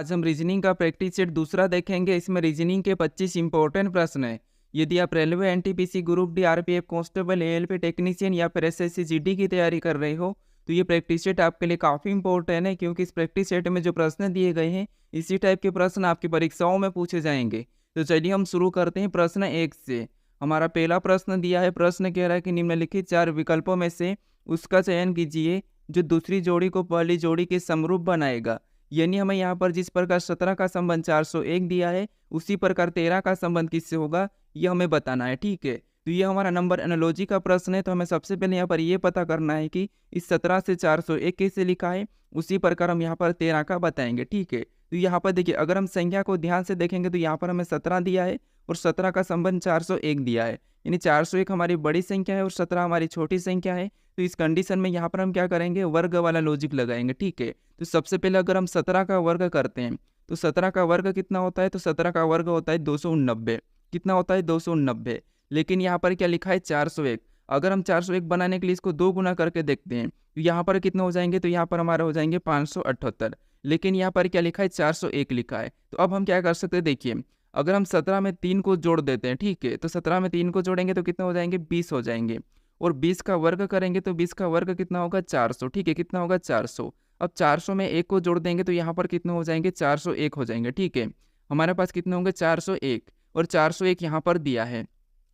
आज हम रीजनिंग का प्रैक्टिस सेट दूसरा देखेंगे। इसमें रीजनिंग के 25 इंपॉर्टेंट प्रश्न हैं। यदि आप railway, NTPC, group D, RPF, constable, ALP technician या फिर एसएससी जीडी की तैयारी कर रहे हो तो ये प्रैक्टिस सेट आपके लिए काफ़ी इंपॉर्टेंट है, क्योंकि इस प्रैक्टिस सेट में जो प्रश्न दिए गए हैं इसी टाइप के प्रश्न आपकी परीक्षाओं में पूछे जाएंगे। तो चलिए हम शुरू करते हैं प्रश्न 1 से। हमारा पहला प्रश्न दिया है। प्रश्न कह रहा है कि निम्नलिखित 4 विकल्पों में से उसका चयन कीजिए जो दूसरी जोड़ी को पहली जोड़ी के समरूप बनाएगा। यानी हमें यहाँ पर जिस प्रकार 17 का संबंध 401 दिया है उसी प्रकार 13 का संबंध किससे होगा ये हमें बताना है। ठीक है, तो ये हमारा नंबर एनालॉजी का प्रश्न है। तो हमें सबसे पहले यहाँ पर ये पता करना है कि इस 17 से 401 कैसे लिखा है, उसी प्रकार हम यहाँ पर 13 का बताएंगे। ठीक है, तो यहाँ पर देखिए अगर हम संख्या को ध्यान से देखेंगे तो यहाँ पर हमें 17 दिया है और 17 का संबंध 401 दिया है। यानी 401 हमारी बड़ी संख्या है और 17 हमारी छोटी संख्या है। तो इस कंडीशन में यहाँ पर हम क्या करेंगे, वर्ग वाला लॉजिक लगाएंगे। ठीक है, तो सबसे पहले अगर हम 17 का वर्ग करते हैं तो 17 का वर्ग कितना होता है, तो 17 का वर्ग होता है 289। कितना होता है, 289। लेकिन यहाँ पर क्या लिखा है, 401। अगर हम 401 बनाने के लिए इसको 2 गुना करके देखते हैं तो यहाँ पर कितने हो जाएंगे, तो यहाँ पर हमारा हो जाएंगे 578। लेकिन यहाँ पर क्या लिखा है, 401 लिखा है। तो अब हम क्या कर सकते हैं, देखिए अगर हम 17 में 3 को जोड़ देते हैं, ठीक है, तो 17 में 3 को जोड़ेंगे तो कितने हो जाएंगे, 20 हो जाएंगे। और 20 का वर्ग करेंगे तो 20 का वर्ग कितना होगा, 400। ठीक है, कितना होगा, 400। अब 400 में 1 को जोड़ देंगे तो यहाँ पर कितने हो जाएंगे, 401 हो जाएंगे। ठीक है, हमारे पास कितने होंगे, 401 और 401 यहाँ पर दिया है।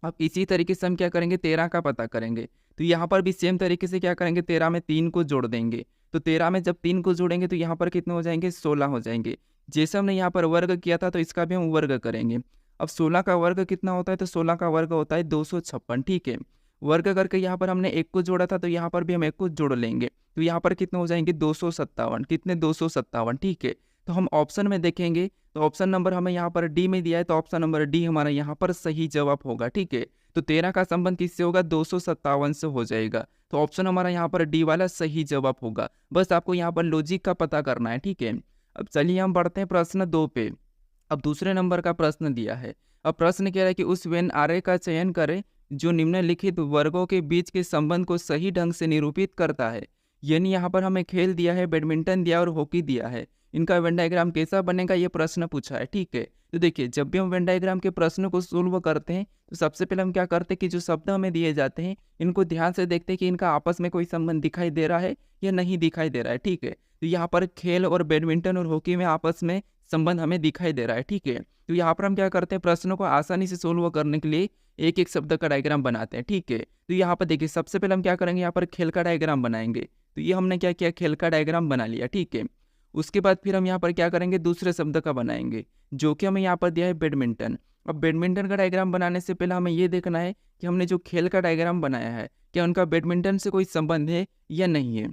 अब इसी तरीके से हम क्या करेंगे, 13 का पता करेंगे। तो यहाँ पर भी सेम तरीके से क्या करेंगे, 13 में 3 को जोड़ देंगे। तो 13 में जब 3 को जोड़ेंगे तो यहाँ पर कितने हो जाएंगे, 16 हो जाएंगे। जैसे हमने यहाँ पर वर्ग किया था तो इसका भी हम वर्ग करेंगे। अब 16 का वर्ग कितना होता है, तो 16 का वर्ग होता है 256। ठीक है, वर्ग करके यहाँ पर हमने 1 को जोड़ा था तो यहाँ पर भी हम 1 को जोड़ लेंगे। तो यहाँ पर कितने हो जाएंगे, 257। कितने, 257। ठीक है, तो हम ऑप्शन में देखेंगे तो ऑप्शन नंबर हमें यहाँ पर डी में दिया है, तो ऑप्शन नंबर डी हमारा यहाँ पर सही जवाब होगा। ठीक है, तो 13 का संबंध किससे होगा, 257 से हो जाएगा। तो ऑप्शन हमारा यहाँ पर डी वाला सही जवाब होगा। बस आपको यहाँ पर लॉजिक का पता करना है। ठीक है, अब चलिए हम बढ़ते हैं प्रश्न 2 पे। अब दूसरे नंबर का प्रश्न दिया है। अब प्रश्न कह रहा है कि उस वेन आरे का चयन करें जो निम्नलिखित वर्गों के बीच के संबंध को सही ढंग से निरूपित करता है। यानी यहाँ पर हमें खेल दिया है, बैडमिंटन दिया और हॉकी दिया है। इनका वेन डायग्राम कैसा बनेगा ये प्रश्न पूछा है। ठीक है, तो देखिए जब भी हम वेन डायग्राम के प्रश्न को सोल्व करते हैं तो सबसे पहले हम क्या करते हैं कि जो शब्द हमें दिए जाते हैं इनको ध्यान से देखते हैं कि इनका आपस में कोई संबंध दिखाई दे रहा है या नहीं दिखाई दे रहा है। ठीक है, तो यहाँ पर खेल और बैडमिंटन और हॉकी में आपस में संबंध हमें दिखाई दे रहा है। ठीक है, तो यहाँ पर हम क्या करते हैं, प्रश्नों को आसानी से सोल्व करने के लिए एक एक शब्द का डायग्राम बनाते हैं। ठीक है, तो यहाँ पर देखिए सबसे पहले हम क्या करेंगे, यहाँ पर खेल का डायग्राम बनाएंगे। तो ये हमने क्या किया, खेल का डायग्राम बना लिया। ठीक है, उसके बाद फिर हम यहाँ पर क्या करेंगे, दूसरे शब्द का बनाएंगे जो कि हमें यहाँ पर दिया है बैडमिंटन। अब बैडमिंटन का डायग्राम बनाने से पहले हमें ये देखना है कि हमने जो खेल का डायग्राम बनाया है क्या उनका बैडमिंटन से कोई संबंध है या नहीं है।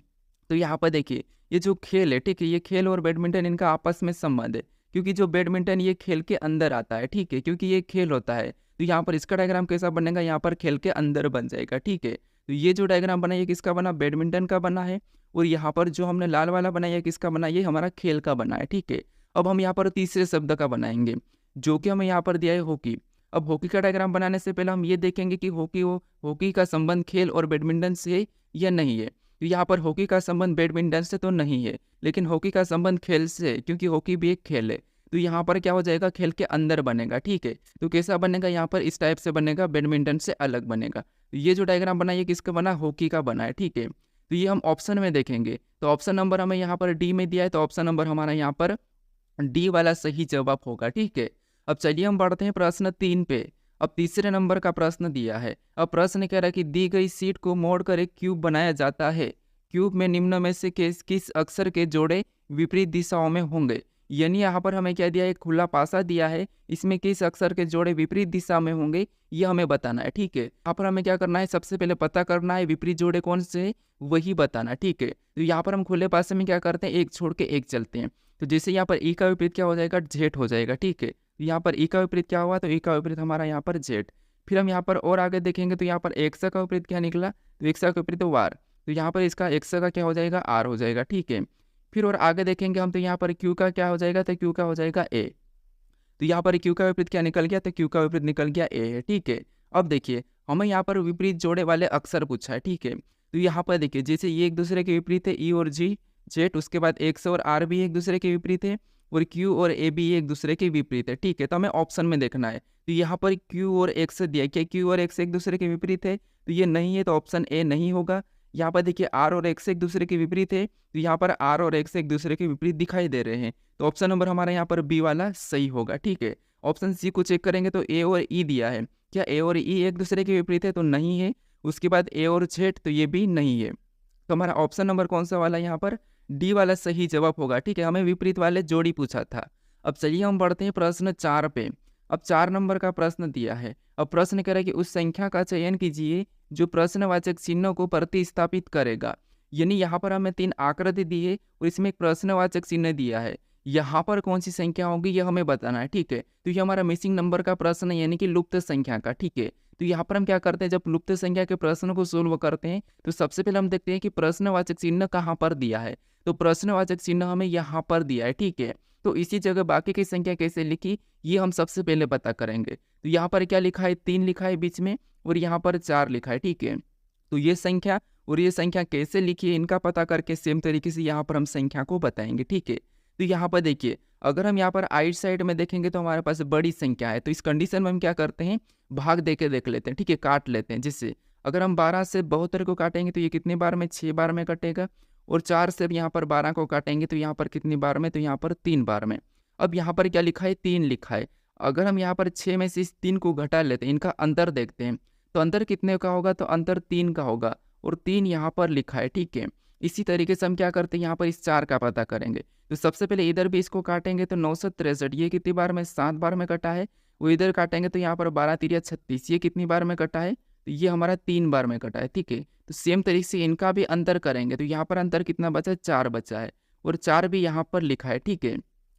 तो यहाँ पर देखिए ये जो खेल है, ठीक है, ये खेल और बैडमिंटन इनका आपस में संबंध है, क्योंकि जो बैडमिंटन ये खेल के अंदर आता है। ठीक है, क्योंकि ये खेल होता है तो यहाँ पर इसका डायग्राम कैसा बनेगा, यहाँ पर खेल के अंदर बन जाएगा। ठीक है, तो ये जो डायग्राम बना ये किसका बना, बैडमिंटन का बना है। और यहाँ पर जो हमने लाल वाला बनाया किसका बना, ये हमारा खेल का बना है। ठीक है, अब हम यहाँ पर तीसरे शब्द का बनाएंगे जो कि हमें यहाँ पर दिया है हॉकी। अब हॉकी का डायग्राम बनाने से पहले हम ये देखेंगे कि हॉकी का संबंध खेल और बैडमिंटन से है या नहीं है। तो यहाँ पर हॉकी का संबंध बैडमिंटन से तो नहीं है, लेकिन हॉकी का संबंध खेल से है, क्योंकि हॉकी भी एक खेल है। तो यहाँ पर क्या हो जाएगा, खेल के अंदर बनेगा। ठीक है, तो कैसा बनेगा, यहाँ पर इस टाइप से बनेगा, बैडमिंटन से अलग बनेगा। तो ये जो डायग्राम बना ये किसका बना, हॉकी का बना है। ठीक है, तो ये हम ऑप्शन में देखेंगे तो ऑप्शन नंबर हमें यहाँ पर डी में दिया है, तो ऑप्शन नंबर हमारा यहाँ पर डी वाला सही जवाब होगा। ठीक है, अब चलिए हम बढ़ते हैं प्रश्न 3 पे। अब तीसरे नंबर का प्रश्न दिया है। अब प्रश्न कह रहा है कि दी गई शीट को मोड़कर एक क्यूब बनाया जाता है। क्यूब में निम्न में से किस अक्षर के जोड़े विपरीत दिशाओं में होंगे। यानी यहाँ पर हमें क्या दिया है, एक खुला पासा दिया है, इसमें किस अक्षर के जोड़े विपरीत दिशा में होंगे ये हमें बताना है। ठीक है, यहाँ पर हमें क्या करना है, सबसे पहले पता करना है विपरीत जोड़े कौन से वही बताना। ठीक है, तो यहाँ पर हम खुले पासे में क्या करते हैं, एक छोड़ के एक चलते हैं। तो जैसे यहाँ पर ई का विपरीत क्या हो जाएगा, जेड हो जाएगा। ठीक है, यहाँ पर ई का विपरीत क्या हुआ, तो ई का विपरीत हमारा यहाँ पर जेड। फिर हम यहाँ पर और आगे देखेंगे तो यहाँ पर एक्स का विपरीत क्या निकला, तो एक्स का विपरीत वार। तो यहाँ पर इसका एक्स का क्या हो जाएगा, आर हो जाएगा। ठीक है, फिर और आगे देखेंगे हम तो यहाँ पर क्यू का क्या हो जाएगा, तो क्यू का हो जाएगा ए। तो यहाँ पर क्यू का विपरीत क्या निकल गया, तो क्यू का विपरीत निकल गया ए है। ठीक है, अब देखिए हमें यहाँ पर विपरीत जोड़े वाले अक्षर पूछा है। ठीक है, तो यहाँ पर देखिए जैसे ये एक दूसरे के विपरीत है, ई और जी जेड, उसके बाद एक्स और आर भी एक दूसरे के विपरीत है। और क्यू और ए बी एक दूसरे के विपरीत है, ठीक है। तो हमें ऑप्शन में देखना है। तो यहाँ पर क्यू और एक्स दिया, क्या क्यू और एक्स एक दूसरे के विपरीत है? तो ये नहीं है, तो ऑप्शन ए नहीं होगा। यहाँ पर देखिए आर और एक्स एक दूसरे के विपरीत है, तो यहाँ पर आर और एक्स एक दूसरे के विपरीत दिखाई दे रहे हैं, तो ऑप्शन नंबर हमारा यहाँ पर बी वाला सही होगा, ठीक है। ऑप्शन सी को चेक करेंगे तो ए और ई दिया है, क्या ए और ई एक दूसरे के विपरीत है? तो नहीं है। उसके बाद ए और जेड, तो ये भी नहीं है। तो हमारा ऑप्शन नंबर कौन सा वाला यहाँ पर? डी वाला सही जवाब होगा, ठीक है। हमें विपरीत वाले जोड़ी पूछा था। अब चलिए हम बढ़ते हैं प्रश्न 4 पे। अब 4 नंबर का प्रश्न दिया है। अब प्रश्न कह रहा है कि उस संख्या का चयन कीजिए जो प्रश्नवाचक चिन्हों को प्रतिस्थापित करेगा। यानी यहाँ पर हमें 3 आकृति दी है और इसमें एक प्रश्नवाचक चिन्ह दिया है। यहाँ पर कौन सी संख्या होगी ये हमें बताना है, ठीक है। तो ये हमारा मिसिंग नंबर का प्रश्न है, यानी कि लुप्त संख्या का, ठीक है। तो यहाँ पर हम क्या करते हैं, जब लुप्त संख्या के प्रश्न को सोल्व करते हैं तो सबसे पहले हम देखते हैं कि प्रश्नवाचक चिन्ह कहाँ पर दिया है। तो प्रश्नवाचक चिन्ह हमें यहाँ पर दिया है, ठीक है। तो इसी जगह बाकी की संख्या कैसे लिखी ये हम सबसे पहले पता करेंगे। तो यहाँ पर क्या लिखा है, 3 लिखा है बीच में और यहाँ पर 4 लिखा है, ठीक है। तो ये संख्या और ये संख्या कैसे लिखी है इनका पता करके सेम तरीके से यहाँ पर हम संख्या को बताएंगे, ठीक है। तो यहाँ पर देखिए, अगर हम यहाँ पर आइट साइड में देखेंगे तो हमारे पास बड़ी संख्या है, तो इस कंडीशन में हम क्या करते हैं, भाग दे के देख लेते हैं, ठीक है, काट लेते हैं। जिससे अगर हम 12 से 72 को काटेंगे तो ये कितनी बार में, 6 बार में कटेगा। और 4 से यहाँ पर 12 को काटेंगे तो यहाँ पर कितनी बार में, तो यहाँ पर 3 बार में। अब यहाँ पर क्या लिखा है, 3 लिखा है। अगर हम यहाँ पर 6 में से इस 3 को घटा लेते हैं, इनका अंतर देखते हैं, तो अंतर कितने का होगा, तो अंतर 3 का होगा और 3 यहाँ पर लिखा है, ठीक है। इसी तरीके से हम क्या करते हैं, यहाँ पर इस 4 का पता करेंगे। तो सबसे पहले इधर भी इसको काटेंगे तो 963, ये कितनी बार में, 7 बार में कटा है। वो इधर काटेंगे तो यहाँ पर 12 तिरिया 36, ये कितनी बार में कटा है, तो ये हमारा 3 बार में कटा है, ठीक है। तो सेम तरीके से इनका भी अंतर करेंगे तो यहाँ पर अंतर कितना बचा, 4 बचा है और 4 भी यहाँ पर लिखा है, ठीक है।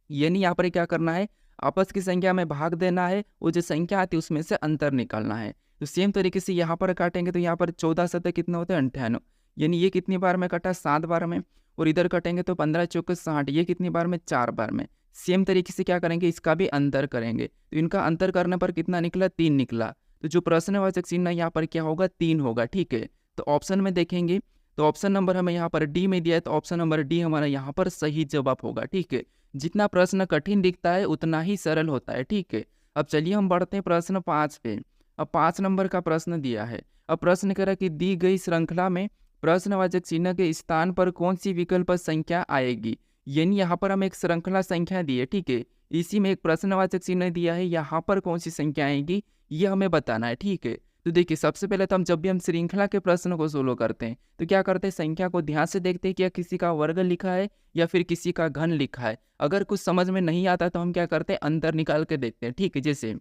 यानी यहाँ पर क्या करना है, आपस की संख्या में भाग देना है, वो जो संख्या आती है उसमें से अंतर निकालना है। तो सेम तरीके से यहाँ पर काटेंगे तो यहाँ पर 14 7 कितना होता है, 98, यानी ये कितनी बार में कटा, 7 बार में। और इधर कटेंगे तो 15 चौके 60, ये कितनी बार में, 4 बार में। सेम तरीके से क्या करेंगे, इसका भी अंतर करेंगे तो इनका अंतर करने पर कितना निकला, 3 निकला। तो जो प्रश्नवाचक चिन्ह यहाँ पर क्या होगा, 3 होगा, ठीक है। तो ऑप्शन में देखेंगे तो ऑप्शन नंबर हमें यहाँ पर डी में दिया है, तो ऑप्शन नंबर डी हमारा यहाँ पर सही जवाब होगा, ठीक है। जितना प्रश्न कठिन दिखता है उतना ही सरल होता है, ठीक है। अब चलिए हम बढ़ते हैं प्रश्न 5 पे। अब 5 नंबर का प्रश्न दिया है। अब प्रश्न कह रहा है कि दी गई श्रृंखला में प्रश्नवाचक चिन्ह के स्थान पर कौन सी विकल्प संख्या आएगी। यानी यहाँ पर हमें एक श्रृंखला संख्या दी है, ठीक है। इसी में एक प्रश्नवाचक चिन्ह दिया है, यहाँ पर कौन सी संख्या आएगी ये हमें बताना है, ठीक है। तो देखिए सबसे पहले तो हम जब भी हम श्रृंखला के प्रश्न को सोल्व करते हैं तो क्या करते हैं, संख्या को ध्यान से देखते हैं कि किसी का वर्ग लिखा है या फिर किसी का घन लिखा है। अगर कुछ समझ में नहीं आता तो हम क्या करते हैं, अंतर निकाल के देखते हैं, ठीक है। जैसे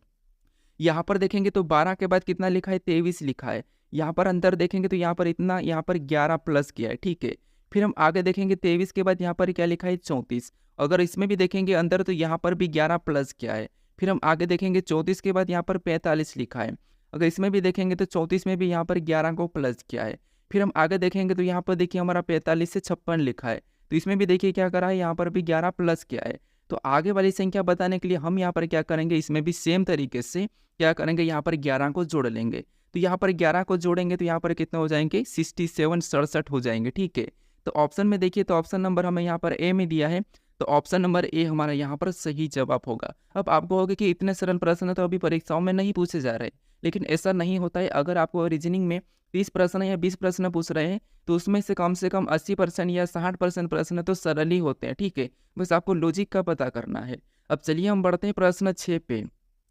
यहाँ पर देखेंगे तो 12 के बाद कितना लिखा है, 23 लिखा है। यहाँ पर अंतर देखेंगे तो यहाँ पर इतना, यहाँ पर 11 प्लस किया है, ठीक है। फिर हम आगे देखेंगे 23 के बाद यहाँ पर क्या लिखा है, 34। अगर इसमें भी देखेंगे अंतर तो यहाँ पर भी 11 प्लस किया है। फिर हम आगे देखेंगे 34 के बाद यहाँ पर 45 लिखा है। अगर इसमें भी देखेंगे तो 34 में भी यहाँ पर 11 को प्लस किया है। फिर हम आगे देखेंगे तो यहाँ पर देखिए हमारा 45 से 56 लिखा है, तो इसमें भी देखिए क्या करा है, यहाँ पर भी 11 प्लस किया है। तो आगे वाली संख्या बताने के लिए हम यहाँ पर क्या करेंगे, इसमें भी सेम तरीके से क्या करेंगे, यहाँ पर 11 को जोड़ लेंगे। तो यहाँ पर 11 को जोड़ेंगे तो यहाँ पर कितना हो जाएंगे, 67 67 हो जाएंगे, ठीक है। तो ऑप्शन में देखिए तो ऑप्शन नंबर हमें यहाँ पर ए में दिया है, तो ऑप्शन नंबर ए हमारा यहाँ पर सही जवाब होगा। अब आपको होगा कि इतने सरल प्रश्न तो अभी परीक्षाओं में नहीं पूछे जा रहे, लेकिन ऐसा नहीं होता है। अगर आपको रीजनिंग में 30 प्रश्न या 20 प्रश्न पूछ रहे हैं तो उसमें से कम 80% या 60% प्रश्न तो सरल ही होते हैं, ठीक है। बस आपको लॉजिक का पता करना है। अब चलिए हम बढ़ते हैं प्रश्न 6 पे।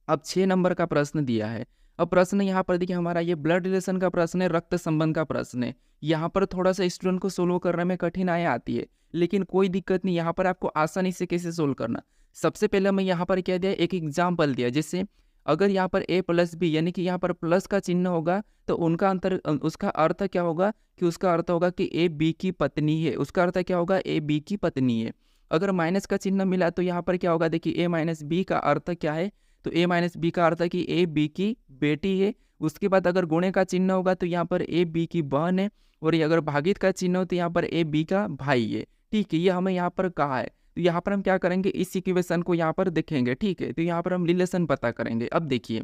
अब 6 नंबर का प्रश्न दिया है। अब प्रश्न यहाँ पर देखिए हमारा ये ब्लड रिलेशन का प्रश्न है, रक्त संबंध का प्रश्न है। यहाँ पर थोड़ा सा स्टूडेंट को सोल्व करने में कठिनाई आती है, लेकिन कोई दिक्कत नहीं, यहाँ पर आपको आसानी से कैसे सोल्व करना। सबसे पहले मैं यहाँ पर क्या दिया, एक एग्जाम्पल दिया। जैसे अगर यहाँ पर a प्लस बी यानी कि यहाँ पर प्लस का चिन्ह होगा तो उनका अंतर, उसका अर्थ क्या होगा कि उसका अर्थ होगा कि a b की पत्नी है। उसका अर्थ क्या होगा, a b की पत्नी है। अगर माइनस का चिन्ह मिला तो यहाँ पर क्या होगा, देखिए a माइनस बी का अर्थ क्या है, तो a माइनस बी का अर्थ है कि a b की बेटी है। उसके बाद अगर गुणे का चिन्ह होगा तो यहाँ पर a b की बहन है। और अगर भागित का चिन्ह हो तो यहाँ पर a b का भाई है, ठीक है। ये हमें यहाँ पर कहा है, तो यहाँ पर हम क्या करेंगे, इस इक्वेशन को यहाँ पर देखेंगे, ठीक है। तो यहाँ पर हम रिलेशन पता करेंगे। अब देखिए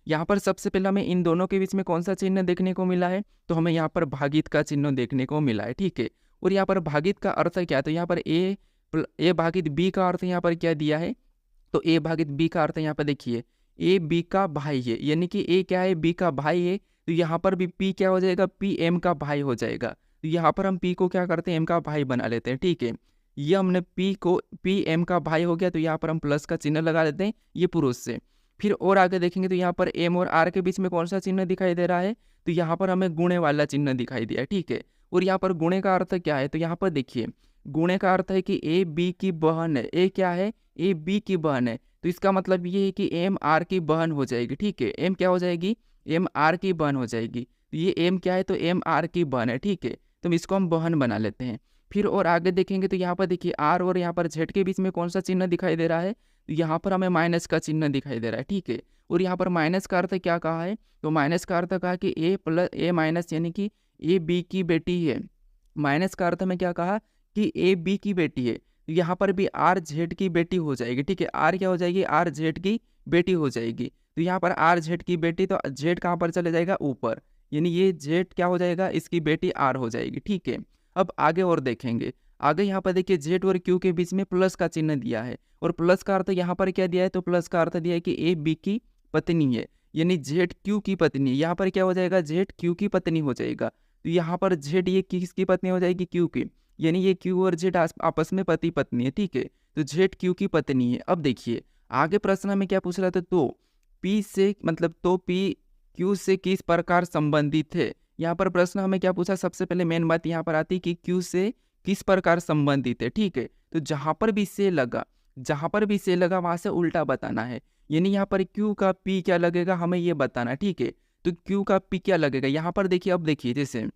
यहाँ पर सबसे पहले हमें इन दोनों के बीच में कौन सा चिन्ह देखने को मिला है, तो हमें यहाँ पर भागित का चिन्ह देखने को मिला है, ठीक है। और यहाँ पर भागित का अर्थ क्या है, तो यहाँ पर a ए भागित बी का अर्थ यहाँ पर क्या दिया है, तो ए भागित बी का अर्थ यहाँ पर देखिए ए बी का भाई है, यानी कि ए क्या है, बी का भाई है। तो यहाँ पर भी पी क्या हो जाएगा, पी एम का भाई हो जाएगा। तो यहाँ पर हम पी को क्या करते हैं, एम का भाई बना लेते हैं, ठीक है। ये हमने पी को पी एम का भाई हो गया, तो यहाँ पर हम प्लस का चिन्ह लगा लेते हैं ये पुरुष से। फिर और आगे देखेंगे तो यहाँ पर एम और आर के बीच में कौन सा चिन्ह दिखाई दे रहा है, तो यहाँ पर हमें गुणे वाला चिन्ह दिखाई दिया, ठीक है। और यहाँ पर गुणे का अर्थ क्या है, तो यहाँ पर देखिए गुणे का अर्थ है कि ए बी की बहन है, ए क्या है, ए बी की बहन है। तो इसका मतलब ये है कि एम आर की बहन हो जाएगी, ठीक है। एम क्या हो जाएगी, एम आर की बहन हो जाएगी। तो ये एम क्या है, तो एम आर की बहन है, ठीक है। तो इसको हम बहन बना लेते हैं। फिर और आगे देखेंगे तो यहाँ पर देखिए आर और यहाँ पर जेड के बीच में कौन सा चिन्ह दिखाई दे रहा है, तो यहाँ पर हमें माइनस का चिन्ह दिखाई दे रहा है, ठीक है। और यहाँ पर माइनस का अर्थ क्या कहा है, तो माइनस का अर्थ कहा कि ए प्लस ए माइनस, यानी कि ए बी की बेटी है। माइनस का अर्थ में क्या कहा कि ए बी की बेटी है। तो यहाँ पर भी आर जेड की बेटी हो जाएगी, ठीक है। आर क्या हो जाएगी, आर जेड की बेटी हो जाएगी। तो यहाँ पर आर जेड की बेटी, तो जेड कहाँ पर चले जाएगा, ऊपर, यानी ये जेड क्या हो जाएगा, इसकी बेटी आर हो जाएगी, ठीक है। अब आगे और देखेंगे, आगे यहाँ पर देखिए जेड और क्यू के बीच में प्लस का चिन्ह दिया है। और प्लस का अर्थ यहाँ पर क्या दिया है, तो प्लस का अर्थ दिया है कि ए बी की पत्नी है, यानी जेड क्यू की पत्नी है। यहाँ पर क्या हो जाएगा, जेड क्यू की पत्नी हो जाएगा। तो यहाँ पर जेड ये किसकी पत्नी हो जाएगी, क्यू की, यानी ये क्यू और जेड आपस में पति पत्नी है, ठीक है। तो जेड क्यू की पत्नी है। अब देखिए आगे प्रश्न में क्या पूछ रहा था, तो पी से मतलब तो पी क्यू से किस प्रकार संबंधित है। यहाँ पर प्रश्न हमें क्या पूछा, सबसे पहले मेन बात यहाँ पर आती कि क्यू से किस प्रकार संबंधित है, ठीक है। तो जहाँ पर भी से लगा, जहाँ पर भी से लगा वहां से उल्टा बताना है, यानी यहाँ पर क्यू का पी क्या लगेगा हमें ये बताना, ठीक है। तो क्यू का पी क्या लगेगा, यहाँ पर देखिए, अब देखिए जैसे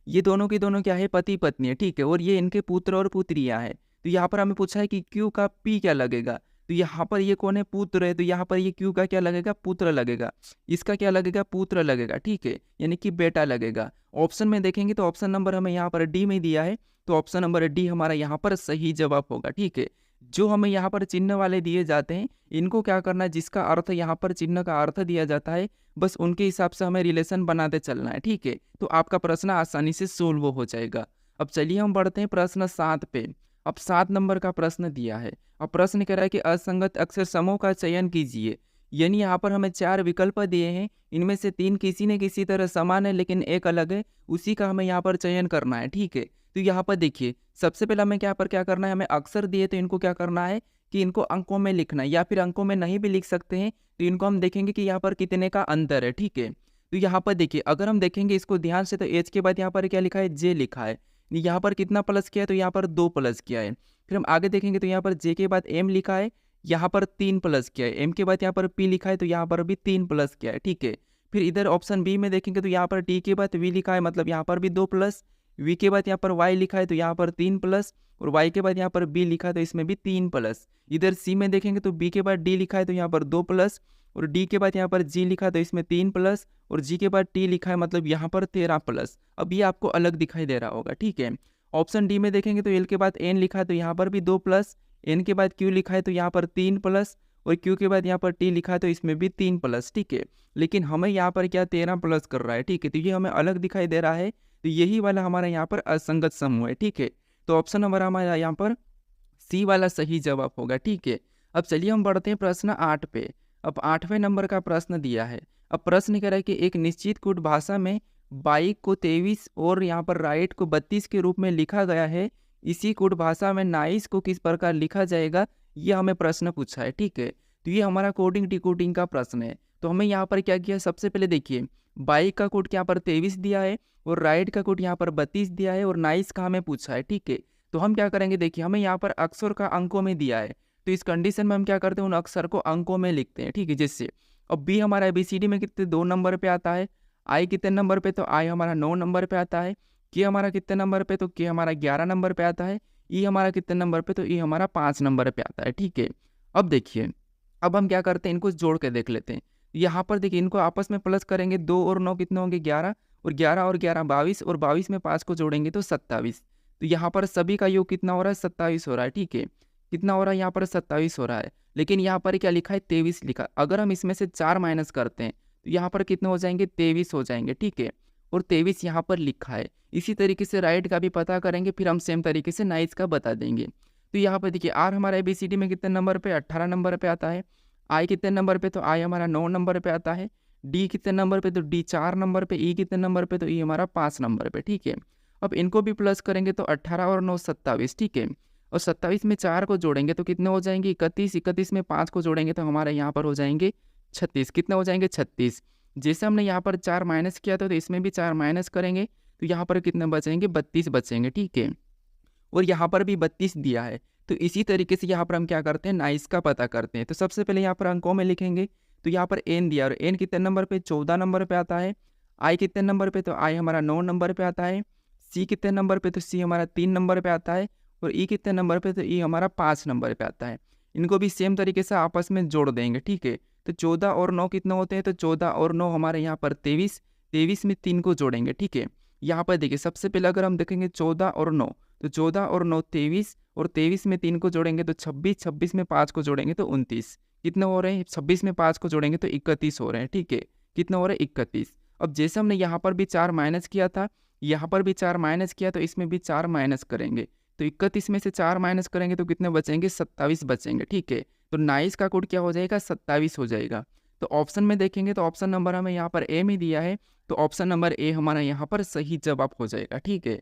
ये दोनों के दोनों क्या है, पति पत्नी है, ठीक है। और ये इनके पुत्र और पुत्रियां हैं। तो यहाँ पर हमें पूछा है कि क्यू का पी क्या लगेगा, तो यहाँ पर ये कौन है, पुत्र है। तो यहाँ पर ये क्यू का क्या लगेगा, पुत्र लगेगा। इसका क्या लगेगा, पुत्र लगेगा, ठीक है, यानी कि बेटा लगेगा। ऑप्शन में देखेंगे तो ऑप्शन नंबर हमें यहाँ पर डी में दिया है, तो ऑप्शन नंबर डी हमारा यहाँ पर सही जवाब होगा, ठीक है। जो हमें यहाँ पर चिन्ह वाले दिए जाते हैं, इनको क्या करना है, जिसका अर्थ यहाँ पर चिन्ह का अर्थ दिया जाता है, बस उनके हिसाब से हमें रिलेशन बनाते चलना है, ठीक है। तो आपका प्रश्न आसानी से सोल्व हो जाएगा। अब चलिए हम बढ़ते हैं प्रश्न 7 पे। अब 7 नंबर का प्रश्न दिया है। अब प्रश्न कह रहा है कि असंगत अक्षर समूह का चयन कीजिए, यानी यहाँ पर हमें 4 विकल्प दिए हैं, इनमें से 3 किसी न किसी तरह समान है लेकिन एक अलग है, उसी का हमें यहाँ पर चयन करना है, ठीक है। तो यहाँ पर देखिए सबसे पहले हमें क्या करना है, हमें अक्षर दिए तो इनको क्या करना है कि इनको अंकों में लिखना है, या फिर अंकों में नहीं भी लिख सकते हैं तो इनको हम देखेंगे कि यहाँ पर कितने का अंतर है, ठीक है। तो यहाँ पर देखिए अगर हम देखेंगे इसको ध्यान से, तो एच के बाद यहाँ पर क्या लिखा है, जे लिखा है। यहाँ पर कितना प्लस किया है, तो यहाँ पर 2 प्लस किया है। फिर हम आगे देखेंगे तो यहाँ पर जे के बाद एम लिखा है, यहाँ पर 3 प्लस किया है। एम के बाद यहाँ पर पी लिखा है, तो यहाँ पर भी 3 प्लस किया है, ठीक है। फिर इधर ऑप्शन बी में देखेंगे तो यहाँ पर टी के बाद वी लिखा है, मतलब यहाँ पर भी 2 प्लस। वी के बाद यहाँ पर वाई लिखा है, तो यहाँ पर 3 प्लस। और वाई के बाद यहाँ पर बी लिखा है, तो इसमें भी 3 प्लस। इधर सी में देखेंगे तो बी के बाद डी लिखा है, तो यहाँ पर 2 प्लस। और डी के बाद यहाँ पर जी लिखा है, तो इसमें 3 प्लस। और जी के बाद टी लिखा है, मतलब यहाँ पर 13 प्लस। अब ये आपको अलग दिखाई दे रहा होगा, ठीक है। ऑप्शन डी में देखेंगे तो एल के बाद एन लिखा है, तो यहाँ पर भी 2 प्लस। एन के बाद क्यू लिखा है, तो यहाँ पर 3 प्लस। और क्यू के बाद यहाँ पर टी लिखा है, तो इसमें भी 3 प्लस, ठीक है। लेकिन हमें यहाँ पर क्या 13 प्लस कर रहा है, ठीक है। तो ये हमें अलग दिखाई दे रहा है, तो यही वाला हमारा यहाँ पर असंगत समूह है, ठीक है। तो ऑप्शन नंबर हमारा यहाँ पर सी वाला सही जवाब होगा, ठीक है। अब चलिए हम बढ़ते हैं प्रश्न 8 पे। अब 8वें नंबर का प्रश्न दिया है। अब प्रश्न कह रहा है कि एक निश्चित कूट भाषा में बाइक को 23 और यहाँ पर राइट को 32 के रूप में लिखा गया है, इसी कूट भाषा में नाइस को किस प्रकार लिखा जाएगा, ये हमें प्रश्न पूछा है, ठीक है। तो ये हमारा कोडिंग डिकोडिंग का प्रश्न है। तो हमें यहाँ पर क्या किया, सबसे पहले देखिए बाइक का कोड यहाँ पर 23 दिया है, और राइट का कोड यहाँ पर 32 दिया है, और नाइस का हमें पूछा है, ठीक है। तो हम क्या करेंगे, देखिए हमें यहाँ पर अक्षर का अंकों में दिया है, तो इस कंडीशन में हम क्या करते हैं, उन अक्षर को अंकों में लिखते हैं, ठीक है। जिससे अब बी हमारा ABCD में कितने 2 नंबर पे आता है, आई कितने नंबर पे, तो आई हमारा 9 नंबर पे आता है। के हमारा कितने नंबर पे, तो के हमारा 11 नंबर पे आता है। ई हमारा कितने नंबर पे, तो ई हमारा 5 नंबर पे आता है, ठीक है। अब देखिए अब हम क्या करते हैं, इनको जोड़ के देख लेते हैं। यहाँ पर देखिए इनको आपस में प्लस करेंगे, 2 और 9 कितने होंगे 11, और 11 और 11 22, और 22 में 5 को जोड़ेंगे तो 27। तो यहाँ पर सभी का योग कितना हो रहा है, 27 हो रहा है, ठीक है। कितना हो रहा है यहाँ पर 27 हो रहा है, लेकिन यहाँ पर क्या लिखा है 23 लिखा। अगर हम इसमें से 4 माइनस करते हैं तो यहाँ पर कितने हो जाएंगे 23 हो जाएंगे, ठीक है। और 23 यहाँ पर लिखा है। इसी तरीके से राइट का भी पता करेंगे, फिर हम सेम तरीके से नाइस का बता देंगे। तो यहाँ पर देखिए आर हमारा ABCD में कितने नंबर पे, 18 नंबर पे आता है। आई कितने नंबर पे, तो आई हमारा 9 नंबर पे आता है। डी कितने नंबर पे, तो डी 4 नंबर पे। ई कितने नंबर पे, तो ई हमारा 5 नंबर पे, ठीक है। अब इनको भी प्लस करेंगे तो 18 और 9 27, ठीक है। और 27 में 4 को जोड़ेंगे तो कितने हो जाएंगे, 31। 31 में 5 को जोड़ेंगे तो हमारे यहाँ पर हो जाएंगे 36। कितने हो जाएंगे, 36। जैसे हमने यहाँ पर 4 माइनस किया था तो इसमें भी 4 माइनस करेंगे तो यहाँ पर कितने बचेंगे, 32 बचेंगे, ठीक है। और यहाँ पर भी 32 दिया है। तो इसी तरीके से यहाँ पर हम क्या करते हैं, नाइस का पता करते हैं। तो सबसे पहले यहाँ पर अंकों में लिखेंगे तो यहाँ पर एन दिया और एन कितने नंबर पे, 14 नंबर पे आता है। आई कितने नंबर पे, तो आई हमारा 9 नंबर पे आता है। सी कितने नंबर पे, तो सी हमारा 3 नंबर पे आता है। और ई कितने नंबर पे, तो ई हमारा 5 नंबर पे आता है। इनको भी सेम तरीके से आपस में जोड़ देंगे, ठीक है। तो 14 और 9 कितने होते हैं, तो 14 और 9 हमारे यहाँ पर 23। 23 में 3 को जोड़ेंगे, ठीक है। यहाँ पर देखिए सबसे पहले अगर हम देखेंगे 14 और 9, तो 14 और 9 23, और 23 में 3 को जोड़ेंगे तो 26। 26 में 5 को जोड़ेंगे तो 29। कितने हो रहे हैं, 26 में 5 को जोड़ेंगे तो 31 हो रहे हैं, ठीक है। कितने हो रहे हैं, 31। अब जैसे हमने यहाँ पर भी 4 माइनस किया था, यहाँ पर भी 4 माइनस किया, तो इसमें भी 4 माइनस करेंगे तो 31 में से 4 माइनस करेंगे तो कितने बचेंगे, 27 बचेंगे, ठीक है। तो 29 का कोड क्या हो जाएगा, 27 हो जाएगा। तो ऑप्शन में देखेंगे तो ऑप्शन नंबर हमें यहाँ पर ए में दिया है, तो ऑप्शन नंबर ए हमारा यहाँ पर सही जवाब हो जाएगा, ठीक है।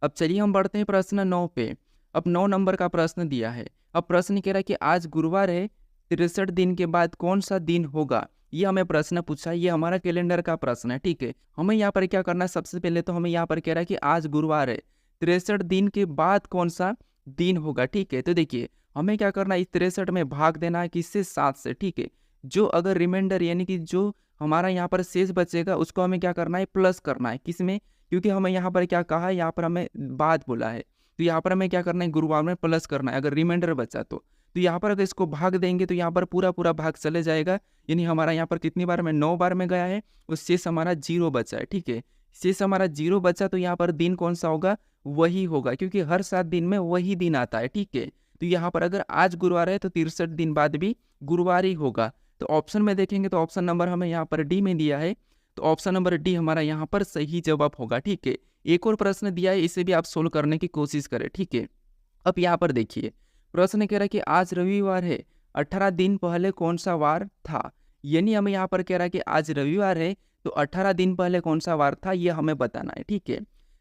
अब चलिए हम बढ़ते हैं प्रश्न 9 पे। अब 9 नंबर का प्रश्न दिया है। अब प्रश्न कह रहा है कि आज गुरुवार है, 63 दिन के बाद कौन सा दिन होगा। ये हमें प्रश्न पूछा है, ये हमारा कैलेंडर का प्रश्न है, ठीक है। हमें यहाँ पर क्या करना है, सबसे पहले तो हमें यहाँ पर कह रहा है कि आज गुरुवार है, 63 दिन के बाद कौन सा दिन होगा, ठीक है। तो देखिए हमें क्या करना है, इस 63 में भाग देना है किससे, 7 से, ठीक है। जो अगर रिमाइंडर यानी कि जो हमारा यहाँ पर शेष बचेगा उसको हमें क्या करना है, प्लस करना है, किसमें, क्योंकि हमें यहाँ पर क्या कहा है, यहाँ पर हमें बाद बोला है, तो यहाँ पर हमें क्या करना है, गुरुवार में प्लस करना है अगर रिमाइंडर बचा तो यहाँ पर अगर इसको भाग देंगे तो यहाँ पर पूरा पूरा भाग चले जाएगा। यानी हमारा यहाँ पर कितनी बार में, 9 बार में गया है, और शेष हमारा 0 बचा है, ठीक है। शेष हमारा 0 बचा तो यहाँ पर दिन कौन सा होगा, वही होगा, क्योंकि हर 7 दिन में वही दिन आता है, ठीक है। तो यहाँ पर अगर आज गुरुवार है तो 63 दिन बाद भी गुरुवार ही होगा। तो ऑप्शन में देखेंगे तो ऑप्शन नंबर हमें यहाँ पर डी में दिया है, तो ऑप्शन नंबर डी हमारा यहाँ पर सही जवाब होगा, ठीक है। एक और प्रश्न दिया है, इसे भी आप सोल्व करने की कोशिश करें, ठीक है। अब यहाँ पर देखिए प्रश्न कह रहा है कि आज रविवार है, 18 दिन पहले कौन सा वार था। यानी हमें यहाँ पर कह रहा है कि आज रविवार है तो 18 दिन पहले कौन सा वार था, ये हमें बताना है, ठीक है।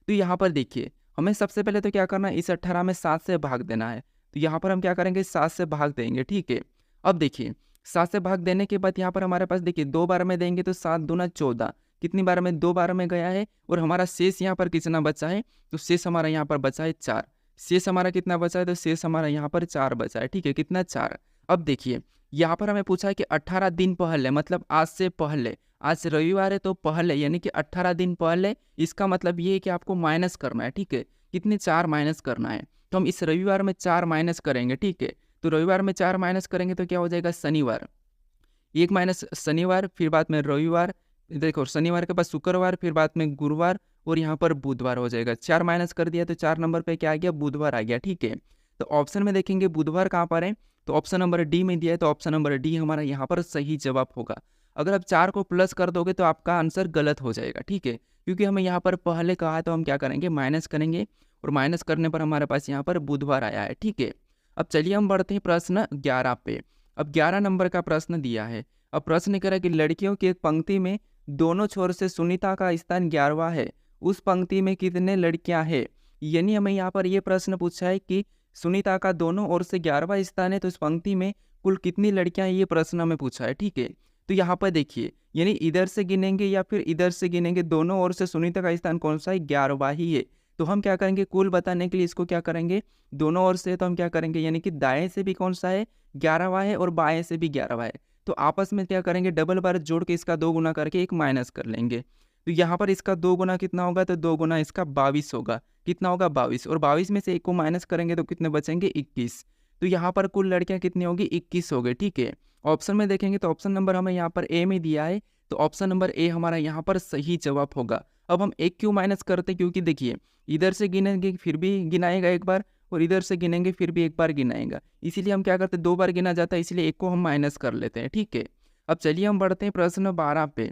तो यहाँ पर देखिए हमें सबसे पहले तो क्या करना है, इस 18 में 7 से भाग देना है। तो यहाँ पर हम क्या करेंगे, 7 से भाग देंगे, ठीक है। अब देखिए 7 से भाग देने के बाद यहाँ पर हमारे पास देखिए 2 बार में देंगे तो 7 दूना 14, कितनी बार में, 2 बार में गया है। और हमारा शेष यहाँ पर कितना बचा है, तो शेष हमारा यहाँ पर बचा है 4। शेष हमारा कितना बचा है, तो शेष हमारा यहाँ पर 4 बचा है, ठीक है। कितना, 4। अब देखिए यहाँ पर हमें पूछा है कि 18 दिन पहले, मतलब आज से पहले, आज रविवार है तो पहले यानी कि 18 दिन पहले, इसका मतलब ये है कि आपको माइनस करना है, ठीक है। कितने, 4 माइनस करना है। तो हम इस रविवार में 4 माइनस करेंगे, ठीक है। तो रविवार में 4 माइनस करेंगे तो क्या हो जाएगा, शनिवार। 1 माइनस शनिवार, फिर बाद में रविवार, देखो शनिवार के बाद शुक्रवार, फिर बाद में गुरुवार, और यहाँ पर बुधवार हो जाएगा। 4 माइनस कर दिया तो 4 नंबर पे क्या आ गया, बुधवार आ गया, ठीक है। तो ऑप्शन में देखेंगे बुधवार कहाँ पर है, तो ऑप्शन नंबर डी में दिया है, तो ऑप्शन नंबर डी हमारा यहाँ पर सही जवाब होगा। अगर आप 4 को प्लस कर दोगे तो आपका आंसर गलत हो जाएगा, ठीक है। क्योंकि हमें यहाँ पर पहले कहा है तो हम क्या करेंगे, माइनस करेंगे, और माइनस करने पर हमारे पास यहाँ पर बुधवार आया है, ठीक है। अब चलिए हम बढ़ते हैं प्रश्न 11 पे। अब 11 नंबर का प्रश्न दिया है। अब प्रश्न कह रहा है कि लड़कियों की एक पंक्ति में दोनों छोर से सुनीता का स्थान 11वां है, उस पंक्ति में कितने लड़कियां हैं। यानी हमें यहाँ पर ये प्रश्न पूछा है कि सुनीता का दोनों ओर से 11वां स्थान है, तो इस पंक्ति में कुल कितनी लड़कियां हैं, ये प्रश्न हमें पूछा है, ठीक है। तो यहाँ पर देखिए यानी इधर से गिनेंगे या फिर इधर से गिनेंगे, दोनों ओर से सुनीता का स्थान कौन सा है, 11वां ही है। तो हम क्या करेंगे, कुल बताने के लिए इसको क्या करेंगे, दोनों ओर से, तो हम क्या करेंगे, यानी कि दाएं से भी कौन सा है, 11वां है, और बाएं से भी 11वां है। तो आपस में क्या करेंगे, डबल बार जोड़ के इसका 2 गुना करके एक माइनस कर लेंगे। तो यहाँ पर इसका 2 गुना कितना होगा, तो 2 गुना इसका 22 होगा। कितना होगा, 22, और 22 में से 1 को माइनस करेंगे तो कितने बचेंगे, 21। तो यहाँ पर कुल लड़कियाँ कितनी होगी, 21 हो गई, ठीक है। ऑप्शन में देखेंगे तो ऑप्शन नंबर हमें यहाँ पर ए में दिया है, तो ऑप्शन नंबर ए हमारा यहाँ पर सही जवाब होगा। अब हम 1 क्यों माइनस करते, क्योंकि देखिए इधर से गिनेंगे फिर भी गिनाएगा एक बार, और इधर से गिनेंगे फिर भी एक बार गिनाएगा, इसीलिए हम क्या करते हैं, 2 बार गिना जाता है, इसलिए 1 को हम माइनस कर लेते हैं, ठीक है। अब चलिए हम बढ़ते हैं प्रश्न 12 पे।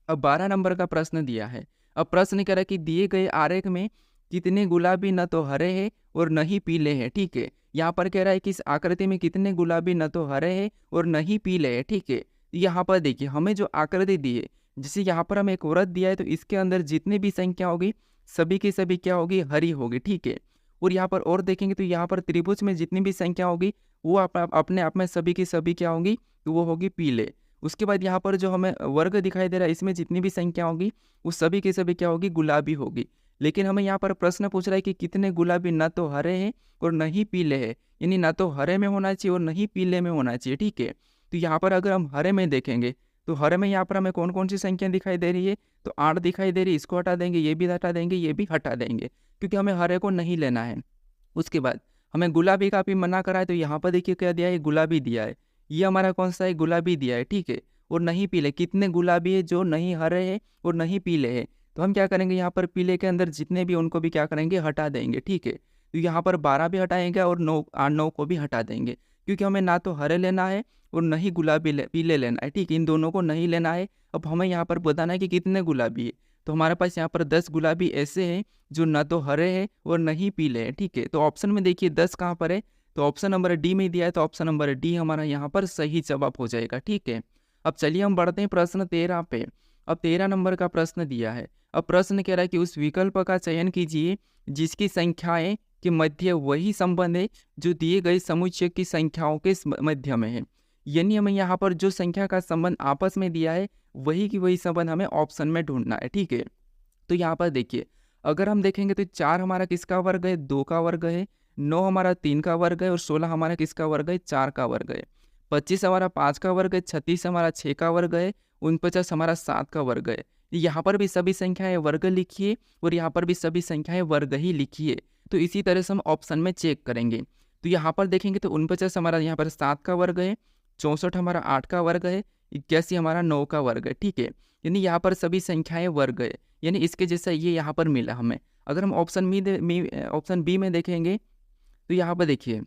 अब 12 नंबर का प्रश्न दिया है। अब प्रश्न कह रहा है कि दिए गए आरेख में कितने गुलाबी न तो हरे हैं और न ही पीले हैं, ठीक है। यहाँ पर कह रहा है कि इस आकृति में कितने गुलाबी न तो हरे हैं और न ही पीले हैं, ठीक है। यहाँ पर देखिए हमें जो आकृति दी है, जैसे यहाँ पर हमें एक वृत्त दिया है, तो इसके अंदर जितनी भी संख्या होगी सभी की सभी क्या होगी, हरी होगी, ठीक है। और यहाँ पर और देखेंगे तो यहाँ पर त्रिभुज में जितनी भी संख्या होगी वो अपने आप में सभी की सभी क्या होगी, तो वो होगी पीले। उसके बाद यहाँ पर जो हमें वर्ग दिखाई दे रहा है, इसमें जितनी भी संख्या होगी वो सभी की सभी क्या होगी, गुलाबी होगी। लेकिन हमें यहाँ पर प्रश्न पूछ रहा है कि कितने गुलाबी न तो हरे हैं और न ही पीले हैं, यानी ना तो हरे में होना चाहिए और न ही पीले में होना चाहिए, ठीक है। तो यहाँ पर अगर हम हरे में देखेंगे तो हरे में यहाँ पर हमें कौन कौन सी संख्या दिखाई दे रही है, तो 8 दिखाई दे रही है, इसको हटा देंगे, ये भी हटा देंगे, ये भी हटा देंगे, क्योंकि हमें हरे को नहीं लेना है। उसके बाद हमें गुलाबी का भी मना करा है, तो यहाँ पर देखिए क्या दिया है, गुलाबी दिया है, ये हमारा कौन सा है, गुलाबी दिया है, ठीक है। और नहीं पीले, कितने गुलाबी है, जो नहीं हरे है और नहीं पीले है, तो हम क्या करेंगे, यहाँ पर पीले के अंदर जितने भी उनको भी क्या करेंगे, हटा देंगे, ठीक है। तो यहाँ पर 12 भी हटाएंगे और 9 को भी हटा देंगे, क्योंकि हमें ना तो हरे लेना है और नहीं गुलाबी पीले लेना है, ठीक है, इन दोनों को नहीं लेना है। अब हमें यहाँ पर बताना है कि कितने गुलाबी है, तो हमारे पास यहाँ पर 10 गुलाबी ऐसे हैं जो ना तो हरे हैं और नहीं पीले हैं, ठीक है। तो ऑप्शन में देखिए 10 कहाँ पर है, तो ऑप्शन नंबर डी में दिया है, तो ऑप्शन नंबर डी हमारा यहाँ पर सही जवाब हो जाएगा, ठीक है। अब चलिए हम बढ़ते हैं प्रश्न 13 पे। अब 13 नंबर का प्रश्न दिया है। अब प्रश्न कह रहा है कि उस विकल्प का चयन कीजिए जिसकी संख्याएं के मध्य वही संबंध है जो दिए गए समुच्चय की संख्याओं के मध्य में है। यानी हमें यहाँ पर जो संख्या का संबंध आपस में दिया है वही की वही संबंध हमें ऑप्शन में ढूंढना है, ठीक है। तो यहाँ पर देखिए अगर हम देखेंगे तो 4 हमारा किसका वर्ग है, 2 का वर्ग है, 9 हमारा 3 का वर्ग है और 16 हमारा किसका वर्ग है, 4 का वर्ग है, 25 हमारा 5 का वर्ग है, 36 हमारा 6 का वर्ग है, 49 हमारा 7 का वर्ग है। यहाँ पर भी सभी संख्याएं वर्ग लिखिए और यहाँ पर भी सभी संख्याएं वर्ग ही लिखिए। तो इसी तरह से हम ऑप्शन में चेक करेंगे। तो यहाँ पर देखेंगे तो 49 हमारा यहाँ पर 7 का वर्ग है, 64 हमारा 8 का वर्ग है, 81 हमारा 9 का वर्ग है, ठीक है। यानी यहाँ पर सभी संख्याएं वर्ग है, यानी इसके जैसा ये यहाँ पर मिला हमें। अगर हम ऑप्शन बी में देखेंगे तो यहाँ पर देखिए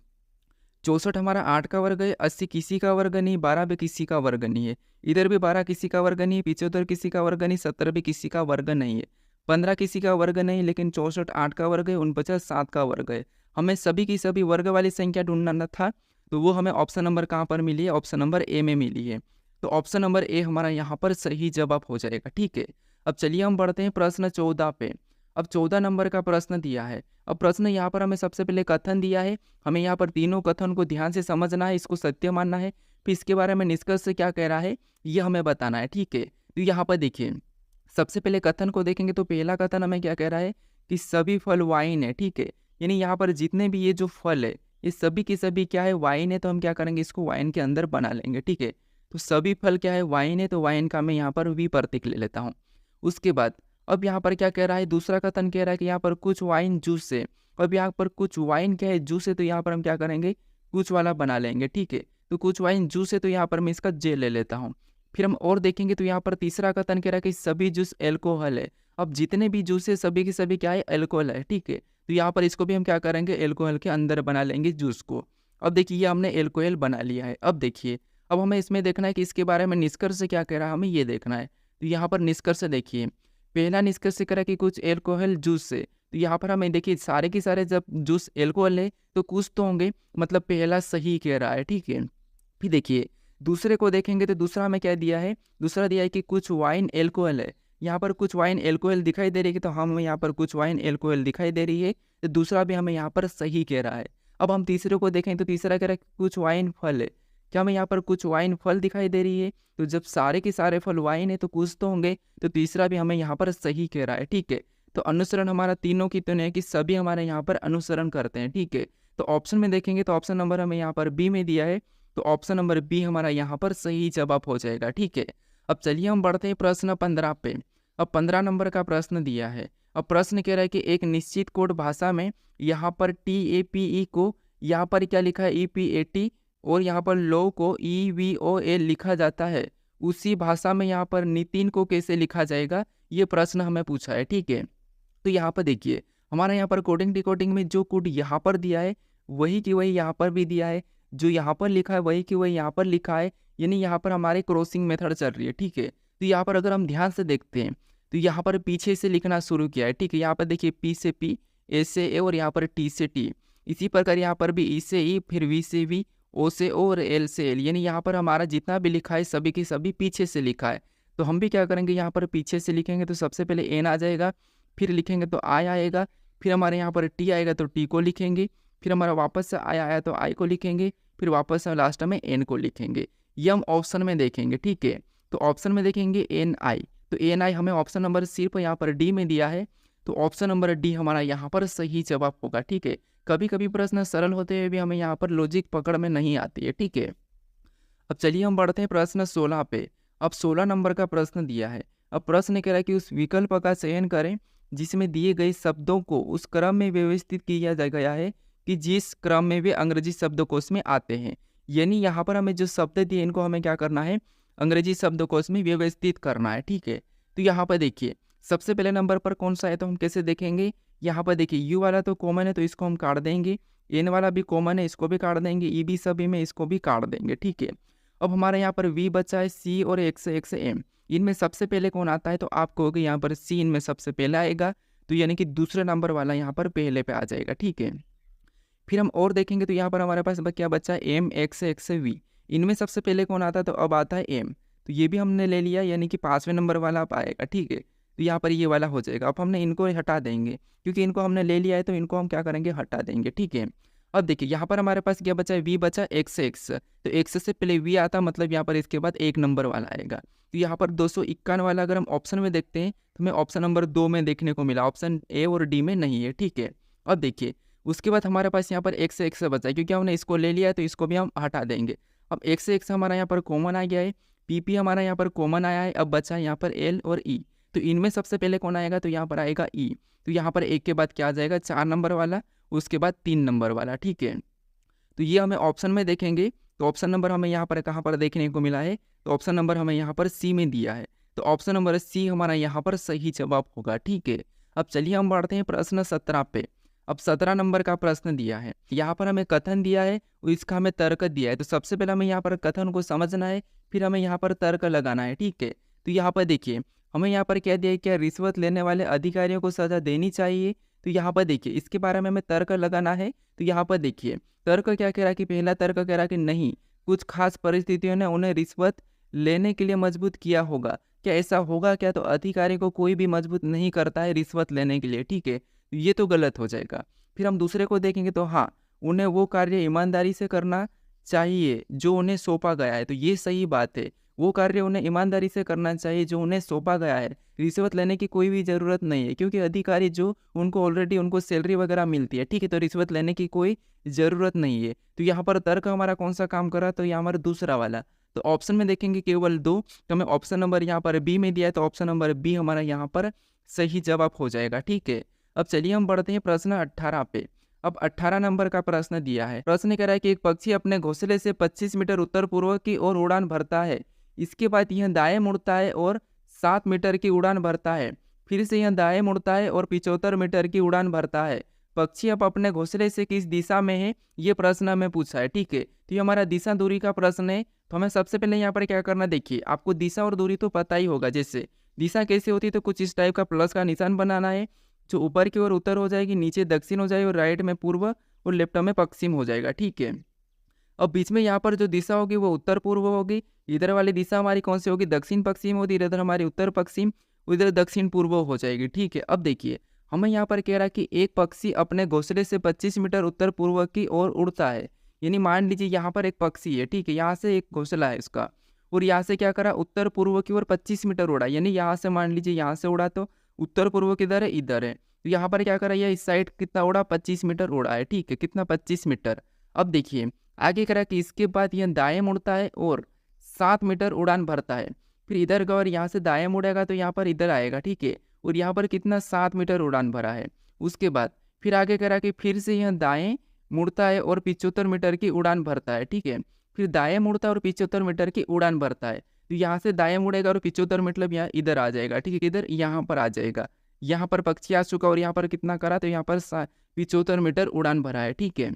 64 हमारा 8 का वर्ग है, 80 किसी का वर्ग नहीं, 12 भी किसी का वर्ग नहीं है, इधर भी 12 किसी का वर्ग नहीं है, 75 किसी का वर्ग नहीं, 70 भी किसी का वर्ग नहीं है, 15 किसी का वर्ग नहीं, लेकिन 64 8 का वर्ग है, 49 7 का वर्ग है। हमें सभी की सभी वर्ग वाली संख्या ढूंढना था, तो वो हमें ऑप्शन नंबर कहाँ पर मिली है, ऑप्शन नंबर ए में मिली है। तो ऑप्शन नंबर ए हमारा यहाँ पर सही जवाब हो जाएगा, ठीक है। अब चलिए हम बढ़ते हैं प्रश्न 14 पे। अब 14 नंबर का प्रश्न दिया है। अब प्रश्न यहाँ पर हमें सबसे पहले कथन दिया है, हमें यहाँ पर तीनों कथन को ध्यान से समझना है, इसको सत्य मानना है, फिर इसके बारे में निष्कर्ष से क्या कह रहा है ये हमें बताना है, ठीक है। तो यहाँ पर देखिए सबसे पहले कथन को देखेंगे तो पहला कथन हमें क्या कह रहा है कि सभी फल वाइन है, ठीक है। यानी यहाँ पर जितने भी ये जो फल है ये सभी के सभी क्या है, वाइन है, तो हम क्या करेंगे, इसको वाइन के अंदर बना लेंगे, ठीक है। तो सभी फल क्या है, वाइन है, तो वाइन का मैं यहाँ पर वी प्रतीक ले लेता हूँ। उसके बाद अब यहाँ पर क्या कह रहा है, दूसरा कथन कह रहा है कि यहाँ पर कुछ वाइन जूस है, अब यहाँ पर कुछ वाइन क्या है, जूस है, तो यहाँ पर हम क्या करेंगे, कुछ वाला बना लेंगे, ठीक है। तो कुछ वाइन जूस है, तो यहाँ पर मैं इसका जे ले लेता हूँ। फिर हम और देखेंगे तो यहाँ पर तीसरा कथन कह रहा है कि सभी जूस एल्कोहल है, अब जितने भी जूस है सभी के सभी क्या है, एल्कोहल है, ठीक है। तो यहाँ पर इसको भी हम क्या करेंगे, एल्कोहल के अंदर बना लेंगे जूस को। अब देखिए ये हमने एल्कोहल बना लिया है। अब देखिए अब हमें इसमें देखना है कि इसके बारे में निष्कर्ष क्या कह रहा है, हमें ये देखना है। तो यहाँ पर निष्कर्ष देखिए, पहला निष्कर्ष करा कि कुछ एल्कोहल जूस से, तो यहाँ पर हमें देखिए सारे के सारे जब जूस एल्कोहल है तो कुछ तो होंगे, मतलब पहला सही कह रहा है, ठीक है। फिर देखिए दूसरे को देखेंगे तो दूसरा में क्या दिया है, दूसरा दिया है कि कुछ वाइन एल्कोहल है, यहाँ पर कुछ वाइन एल्कोहल दिखाई दे रही है, तो हमें यहाँ पर कुछ वाइन एल्कोहल दिखाई दे रही है, तो दूसरा भी हमें यहाँ पर सही कह रहा है। अब हम तीसरे को देखें तो तीसरा कह रहा है कि कुछ वाइन फल है, क्या हमें यहाँ पर कुछ वाइन फल दिखाई दे रही है, तो जब सारे के सारे फल वाइन है तो कुछ तो होंगे, तो तीसरा भी हमें यहाँ पर सही कह रहा है, ठीक है। तो अनुसरण हमारा तीनों की तो नहीं कि सभी हमारे यहाँ पर अनुसरण करते हैं, ठीक है। तो ऑप्शन में देखेंगे तो ऑप्शन नंबर हमें यहाँ पर बी में दिया है, तो ऑप्शन नंबर बी हमारा यहाँ पर सही जवाब हो जाएगा, ठीक है। अब चलिए हम बढ़ते हैं प्रश्न 15 पे। अब 15 नंबर का प्रश्न दिया है। अब प्रश्न कह रहा है कि एक निश्चित कोड भाषा में यहाँ पर TAPE को यहाँ पर क्या लिखा है EPAT और यहाँ पर लो को EVOL लिखा जाता है, उसी भाषा में यहाँ पर नितिन को कैसे लिखा जाएगा, ये प्रश्न हमें पूछा है, ठीक है। तो यहाँ पर देखिए हमारा यहाँ पर कोडिंग डिकोडिंग में जो कोड यहाँ पर दिया है वही की वही यहाँ पर भी दिया है, जो यहाँ पर लिखा है वही की वही यहाँ पर लिखा है, यानी यहाँ पर हमारे क्रॉसिंग मेथड चल रही है, ठीक है। तो यहाँ पर अगर हम ध्यान से देखते हैं तो यहाँ पर पीछे से लिखना शुरू किया है, ठीक है। यहाँ पर देखिए P से P, ए से ए और यहाँ पर टी से टी। इसी प्रकार यहाँ पर भी ई से ई, फिर वी से वी, ओ से ओ और एल से एल, यानी यहाँ पर हमारा जितना भी लिखा है सभी की सभी पीछे से लिखा है। तो हम भी क्या करेंगे, यहाँ पर पीछे से लिखेंगे तो सबसे पहले एन आ जाएगा, फिर लिखेंगे तो आई आएगा, फिर हमारे यहाँ पर टी आएगा तो टी को लिखेंगे, फिर हमारा वापस से आई आया तो आई को लिखेंगे, फिर वापस से लास्ट में एन को लिखेंगे। ये हम ऑप्शन में देखेंगे, ठीक है। तो ऑप्शन में देखेंगे एन आई, तो एन आई हमें ऑप्शन नंबर सिर्फ यहाँ पर डी में दिया है, तो ऑप्शन नंबर डी हमारा यहाँ पर सही जवाब होगा, ठीक है। कभी कभी प्रश्न सरल होते हुए भी हमें यहाँ पर लॉजिक पकड़ में नहीं आती है, ठीक है। अब चलिए हम बढ़ते हैं प्रश्न 16 पे। अब 16 नंबर का प्रश्न दिया है। अब प्रश्न कह रहा है कि उस विकल्प का चयन करें जिसमें दिए गए शब्दों को उस क्रम में व्यवस्थित किया जा गया है कि जिस क्रम में वे अंग्रेजी शब्दकोश में आते हैं। यानी यहाँ पर हमें जो शब्द दिए इनको हमें क्या करना है, अंग्रेजी शब्दकोश में व्यवस्थित करना है, ठीक है। तो यहाँ पर देखिए सबसे पहले नंबर पर कौन सा है, तो हम कैसे देखेंगे, यहाँ पर देखिए यू वाला तो कॉमन है तो इसको हम काट देंगे, एन वाला भी कॉमन है इसको भी काट देंगे, ई भी सभी में इसको भी काट देंगे, ठीक है। अब हमारे यहाँ पर वी बचा है सी और एक्स एम, इनमें सबसे पहले कौन आता है, तो आप कहोगे यहाँ पर सी इनमें सबसे पहले आएगा, तो यानी कि दूसरे नंबर वाला यहाँ पर पहले पे आ जाएगा, ठीक है। फिर हम और देखेंगे तो यहाँ पर हमारे पास क्या बचा है, एम एक्स वी, इनमें सबसे पहले कौन आता है, तो अब आता है एम, तो ये भी हमने ले लिया, यानी कि 5वें नंबर वाला अब आएगा, ठीक है। तो यहाँ पर ये वाला हो जाएगा। अब हमने इनको हटा देंगे क्योंकि इनको हमने ले लिया है, तो इनको हम क्या करेंगे, हटा देंगे, ठीक है। अब देखिए यहाँ पर हमारे पास क्या बचा है, वी बचा एक्स, तो एक्स से पहले वी आता, मतलब यहाँ पर इसके बाद 1 नंबर वाला आएगा। तो यहाँ पर 251 वाला अगर हम ऑप्शन में देखते हैं तो हमें ऑप्शन नंबर 2 में देखने को मिला, ऑप्शन ए और डी में नहीं है, ठीक है। अब देखिए उसके बाद हमारे पास यहाँ पर एक्स बचा है, क्योंकि हमने इसको ले लिया है तो इसको भी हम हटा देंगे। अब एक्स हमारा यहाँ पर कॉमन आ गया है, पी हमारा यहाँ पर कॉमन आया है, अब बचा है यहाँ पर एल और ई, तो इनमें सबसे पहले कौन आएगा, तो यहाँ पर आएगा ई, तो यहाँ पर एक के बाद क्या आ जाएगा, 4 नंबर वाला, उसके बाद 3 नंबर वाला, ठीक है। तो ये हमें ऑप्शन में देखेंगे, तो ऑप्शन नंबर हमें यहाँ पर कहाँ पर देखने को मिला है, तो ऑप्शन नंबर हमें यहाँ पर सी में दिया है, तो ऑप्शन नंबर सी हमारा यहाँ पर सही जवाब होगा, ठीक है। अब चलिए हम बढ़ते हैं प्रश्न 17 पे। अब 17 नंबर का प्रश्न दिया है, यहाँ पर हमें कथन दिया है और इसका हमें तर्क दिया है। तो सबसे पहले हमें यहाँ पर कथन को समझना है, फिर हमें यहाँ पर तर्क लगाना है, ठीक है। तो यहाँ पर देखिए हमें यहाँ पर क्या दिया है, क्या रिश्वत लेने वाले अधिकारियों को सजा देनी चाहिए। तो यहाँ पर देखिए इसके बारे में हमें तर्क लगाना है। तो यहाँ पर देखिए तर्क क्या कह रहा है कि पहला तर्क कह रहा है कि नहीं, कुछ खास परिस्थितियों ने उन्हें रिश्वत लेने के लिए मजबूर किया होगा। क्या ऐसा होगा क्या, तो अधिकारी को कोई भी मजबूर नहीं करता है रिश्वत लेने के लिए, ठीक है। ये तो गलत हो जाएगा। फिर हम दूसरे को देखेंगे तो हाँ, उन्हें वो कार्य ईमानदारी से करना चाहिए जो उन्हें सौंपा गया है, तो ये सही बात है, वो कार्य उन्हें ईमानदारी से करना चाहिए जो उन्हें सौंपा गया है। रिश्वत लेने की कोई भी ज़रूरत नहीं है, क्योंकि अधिकारी जो उनको ऑलरेडी उनको सैलरी वगैरह मिलती है, ठीक है, तो रिश्वत लेने की कोई ज़रूरत नहीं है। तो यहाँ पर तर्क हमारा कौन सा काम कर रहा है, तो यहाँ हमारा दूसरा वाला। तो ऑप्शन में देखेंगे केवल 2, तो हमें ऑप्शन नंबर यहाँ पर बी में दिया है, तो ऑप्शन नंबर बी हमारा यहाँ पर सही जवाब हो जाएगा, ठीक है। अब चलिए हम बढ़ते हैं प्रश्न 18 पे। अब 18 नंबर का प्रश्न दिया है। प्रश्न कह रहा है कि एक पक्षी अपने घोंसले से 25 मीटर उत्तर पूर्व की ओर उड़ान भरता है, इसके बाद यह दाएं मुड़ता है और 7 मीटर की उड़ान भरता है, फिर से यह दाएं मुड़ता है और 75 मीटर की उड़ान भरता है। पक्षी अब अपने घोंसले से किस दिशा में है, ये प्रश्न हमें पूछा है, ठीक है। तो ये हमारा दिशा दूरी का प्रश्न है। तो हमें सबसे पहले यहाँ पर क्या करना, देखिए आपको दिशा और दूरी तो पता ही होगा, जैसे दिशा कैसे होती है, तो कुछ इस टाइप का प्लस का निशान बनाना है, जो ऊपर की ओर उत्तर हो जाएगी, नीचे दक्षिण हो जाएगी और राइट में पूर्व और लेफ्ट में पश्चिम हो जाएगा, ठीक है। अब बीच में यहाँ पर जो दिशा होगी वो उत्तर पूर्व होगी, इधर वाली दिशा हमारी कौन सी होगी, दक्षिण पश्चिम होगी, इधर हमारी उत्तर पश्चिम, उधर दक्षिण पूर्व हो जाएगी, ठीक है। अब देखिए हमें यहाँ पर कह रहा है कि एक पक्षी अपने घोंसले से 25 मीटर उत्तर पूर्व की ओर उड़ता है, यानी मान लीजिए यहाँ पर एक पक्षी है, ठीक है, यहाँ से एक घोंसला है इसका, और यहाँ से क्या करा, उत्तर पूर्व की ओर 25 मीटर उड़ा, यानी यहाँ से मान लीजिए यहाँ से उड़ा तो उत्तर पूर्व किधर है, इधर है, तो यहाँ पर क्या करा, यह इस साइड कितना उड़ा, 25 मीटर उड़ा है, ठीक है, कितना 25 मीटर। अब देखिए आगे करा कि इसके बाद यह दाएं मुड़ता है और 7 मीटर उड़ान भरता है, फिर इधर का और यहाँ से दाएं मुड़ेगा तो यहाँ पर इधर आएगा, ठीक है, और यहाँ पर कितना 7 मीटर उड़ान भरा है। उसके बाद फिर आगे करा कि फिर से यह दाएं मुड़ता है और 75 मीटर की उड़ान भरता है, ठीक है, फिर दाएं मुड़ता है और 75 मीटर की उड़ान भरता है, तो यहाँ से दाएं मुड़ेगा और 75 मतलब यहाँ इधर आ जाएगा, ठीक है, इधर यहाँ पर आ जाएगा, यहाँ पर पक्षी आ चुका और यहाँ पर कितना करा, तो यहाँ पर 75 मीटर उड़ान भरा है, ठीक है।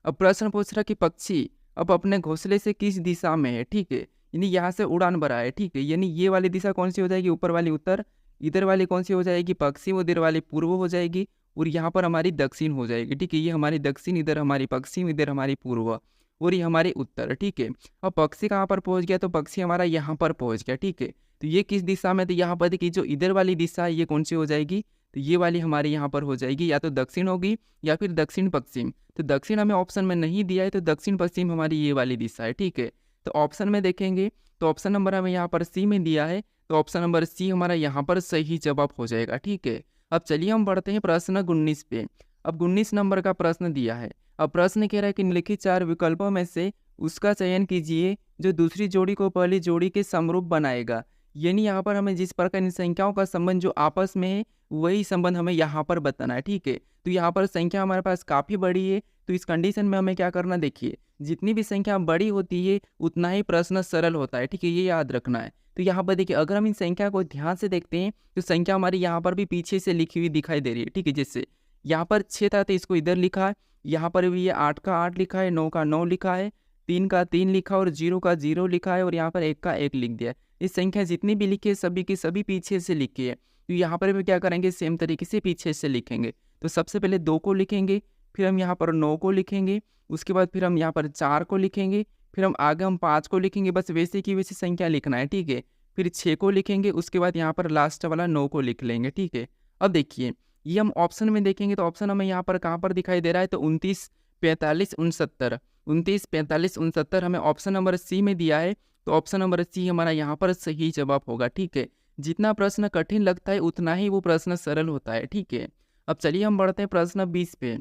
अब प्रश्न पूछ रहा कि पक्षी अब अपने घोंसले से किस दिशा में है, ठीक है, यानी यहाँ से उड़ान भरा है, ठीक है, यानी ये वाली दिशा कौन सी हो जाएगी, ऊपर वाली उत्तर, इधर वाली कौन सी हो जाएगी, पश्चिम, उधर वाली पूर्व हो जाएगी, और यहाँ पर हमारी दक्षिण हो जाएगी, ठीक है। ये हमारी दक्षिण, इधर हमारी पश्चिम, इधर हमारी पूर्व, और ये हमारे उत्तर, ठीक है। अब पक्षी कहाँ पर पहुँच गया, तो पक्षी हमारा यहाँ पर पहुँच गया, ठीक है। तो ये किस दिशा में, तो यहाँ पर देखिए जो इधर वाली दिशा है ये कौन सी हो जाएगी, तो ये वाली हमारे यहाँ पर हो जाएगी, या तो दक्षिण होगी या फिर दक्षिण पश्चिम। तो दक्षिण हमें ऑप्शन में नहीं दिया है, तो दक्षिण पश्चिम हमारी ये वाली दिशा है, ठीक है। तो ऑप्शन में देखेंगे तो ऑप्शन नंबर हमें यहाँ पर सी में दिया है, तो ऑप्शन नंबर सी हमारा यहाँ पर सही जवाब हो जाएगा, ठीक है। अब चलिए हम बढ़ते हैं प्रश्न 19 पे। अब 19 नंबर का प्रश्न दिया है। अब प्रश्न कह रहा है कि निम्नलिखित 4 विकल्पों में से उसका चयन कीजिए जो दूसरी जोड़ी को पहली जोड़ी के समरूप बनाएगा। यानी यहाँ पर हमें जिस प्रकार इन संख्याओं का संबंध जो आपस में है वही संबंध हमें यहाँ पर बताना है, ठीक है। तो यहाँ पर संख्या हमारे पास काफ़ी बड़ी है, तो इस कंडीशन में हमें क्या करना, देखिए जितनी भी संख्या बड़ी होती है उतना ही प्रश्न सरल होता है, ठीक है, ये याद रखना है। तो यहाँ पर देखिए अगर हम इन संख्या को ध्यान से देखते हैं तो संख्या हमारी यहाँ पर भी पीछे से लिखी हुई दिखाई दे रही है, ठीक है। जैसे यहाँ पर 6 था तो इसको इधर लिखा है, यहाँ पर भी ये 8 का 8 लिखा है, 9 का 9 लिखा है, 3 का 3 लिखा और 0 का 0 लिखा है, और यहाँ पर 1 का 1 लिख दिया है। इस संख्या जितनी भी लिखी है सभी की सभी पीछे से लिखी है, तो यहाँ पर भी क्या करेंगे, सेम तरीके से पीछे से लिखेंगे। तो सबसे पहले 2 को लिखेंगे, फिर हम यहाँ पर 9 को लिखेंगे, उसके बाद फिर हम यहाँ पर 4 को लिखेंगे, फिर हम आगे हम 5 को लिखेंगे, बस वैसे की वैसी संख्या लिखना है, ठीक है। फिर 6 को लिखेंगे, उसके बाद यहाँ पर लास्ट वाला 9 को लिख लेंगे, ठीक है। अब देखिए ये हम ऑप्शन में देखेंगे तो ऑप्शन हमें यहाँ पर कहाँ पर दिखाई दे रहा है, तो 29, 45, 69, 29, 45, 69 हमें ऑप्शन नंबर सी में दिया है, तो ऑप्शन नंबर सी हमारा यहाँ पर सही जवाब होगा, ठीक है। जितना प्रश्न कठिन लगता है उतना ही वो प्रश्न सरल होता है, ठीक है। अब चलिए हम बढ़ते हैं प्रश्न 20 पे।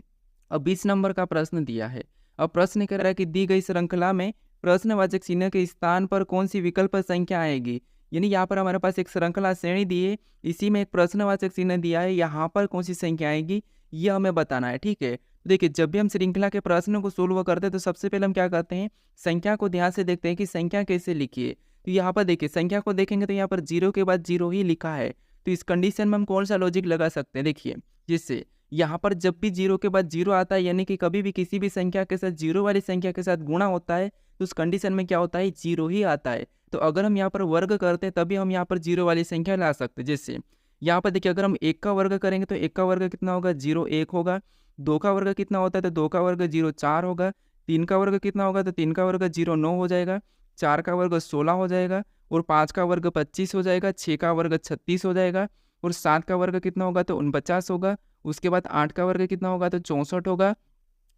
अब 20 नंबर का प्रश्न दिया है। अब प्रश्न कह रहा है कि दी गई श्रृंखला में प्रश्नवाचक चिन्ह के स्थान पर कौन सी विकल्प संख्या आएगी। यानी यहाँ पर हमारे पास एक श्रृंखला श्रेणी दी है, इसी में एक प्रश्नवाचक चिन्ह दिया है, यहाँ पर कौन सी संख्या आएगी ये हमें बताना है, ठीक है। तो देखिए जब भी हम श्रृंखला के प्रश्नों को सोल्व करते हैं तो सबसे पहले हम क्या करते हैं, संख्या को ध्यान से देखते हैं कि संख्या कैसे लिखी है। तो यहाँ पर देखिए संख्या को देखेंगे तो यहाँ पर 0 के बाद 0 ही लिखा है, तो इस कंडीशन में हम कौन सा लॉजिक लगा सकते हैं, देखिए जिससे यहाँ पर जब भी 0 के बाद 0 आता है यानी कि कभी भी किसी भी संख्या के साथ 0 वाली संख्या के साथ गुणा होता है तो उस कंडीशन में क्या होता है, 0 ही आता है। तो अगर हम यहाँ पर वर्ग करते हैं तभी हम यहाँ पर 0 वाली संख्या ला सकते हैं। जैसे यहाँ पर देखिए अगर हम 1 का वर्ग करेंगे तो 1 का वर्ग कितना होगा, 0 1 होगा। 2 का वर्ग कितना होता है, तो 2 का वर्ग 0 4 होगा। 3 का वर्ग कितना होगा, तो 3 का वर्ग 0 9 हो जाएगा। 4 का वर्ग 16 हो जाएगा, और 5 का वर्ग 25 हो जाएगा। 6 का वर्ग 36 हो जाएगा, और 7 का वर्ग कितना होगा, तो 49 होगा। उसके बाद 8 का वर्ग कितना होगा, तो 64 होगा,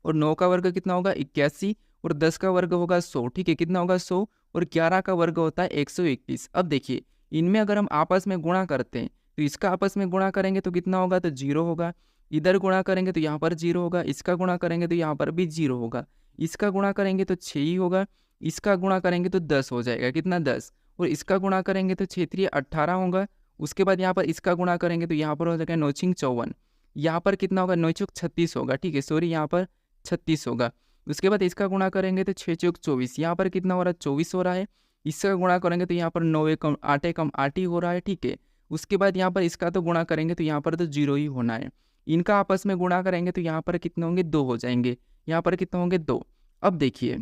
और 9 का वर्ग कितना होगा, 81, और 10 का वर्ग होगा 100, ठीक है, कितना होगा 100, और 11 का वर्ग होता है 121। अब देखिए इनमें अगर हम आपस में गुणा करते हैं तो इसका आपस में गुणा करेंगे तो कितना होगा, तो 0 होगा। इधर गुणा करेंगे तो यहाँ पर 0 होगा। इसका गुणा करेंगे तो यहाँ पर भी 0 होगा। इसका गुणा करेंगे तो 6 ही होगा। इसका गुणा करेंगे तो 10 हो जाएगा, कितना 10, और इसका गुणा करेंगे तो 6 18 होगा। उसके बाद यहाँ पर इसका गुणा करेंगे तो यहाँ पर हो जाएगा 9 54, यहाँ पर कितना होगा 9 36 होगा, ठीक है, सॉरी यहाँ पर 36 होगा। उसके बाद इसका गुणा करेंगे तो 6 24, यहाँ पर कितना हो रहा है 24 हो रहा है। इसका गुणा करेंगे तो यहाँ पर 9 कम 8 कम 8 ही हो रहा है, ठीक है। उसके बाद यहाँ पर इसका तो गुणा करेंगे तो यहाँ पर तो 0 ही होना है। इनका आपस में गुणा करेंगे तो यहाँ पर कितने होंगे, 2 हो जाएंगे। यहाँ पर कितने होंगे, 2। अब देखिए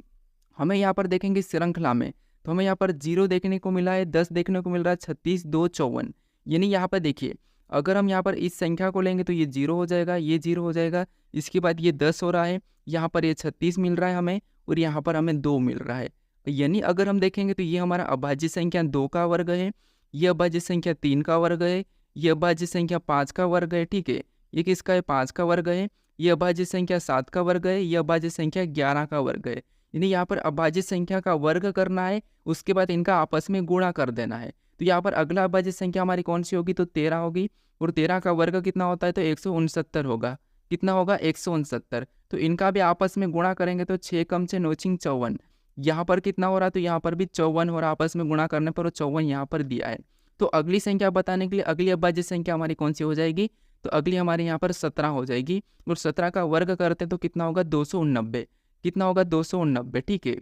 हमें यहाँ पर देखेंगे श्रृंखला में तो हमें यहाँ पर 0 देखने को मिला है, 10 देखने को मिल रहा है, 36 2 54। यानी यहाँ पर देखिए अगर हम यहाँ पर इस संख्या को लेंगे तो ये 0 हो जाएगा, ये 0 हो जाएगा। इसके बाद ये 10 हो रहा है, यहाँ पर ये 36 मिल रहा है हमें, और यहाँ पर हमें 2 मिल रहा है। यानी अगर हम देखेंगे तो ये हमारा अभाज्य संख्या 2 का वर्ग है, ये अभाज्य संख्या 3 का वर्ग है, ये अभाज्य संख्या 5 का वर्ग है, ठीक है। ये किसका है, 5 का वर्ग है। ये अभाज्य संख्या 7 का वर्ग है, ये अभाज्य संख्या 11 का वर्ग है। यानी यहाँ पर अभाज्य संख्या का वर्ग करना है, उसके बाद इनका आपस में गुणा कर देना है। तो यहाँ पर अगला अभाज्य संख्या हमारी कौन सी होगी, तो 13 होगी, और 13 का वर्ग कितना होता है, तो 169 होगा। कितना होगा, 169। तो इनका भी आपस में गुणा करेंगे तो 6 कम 6 9 54, यहाँ पर कितना हो रहा है, तो यहाँ पर भी 54 हो रहा है। आपस में गुणा करने पर 54 यहाँ पर दिया है। तो अगली संख्या बताने के लिए अगली अभाज्य संख्या हमारी कौन सी हो जाएगी, तो अगली हमारे यहाँ पर 17 हो जाएगी, और 17 का वर्ग करते हैं तो कितना होगा, 289। कितना होगा, 289, ठीक है।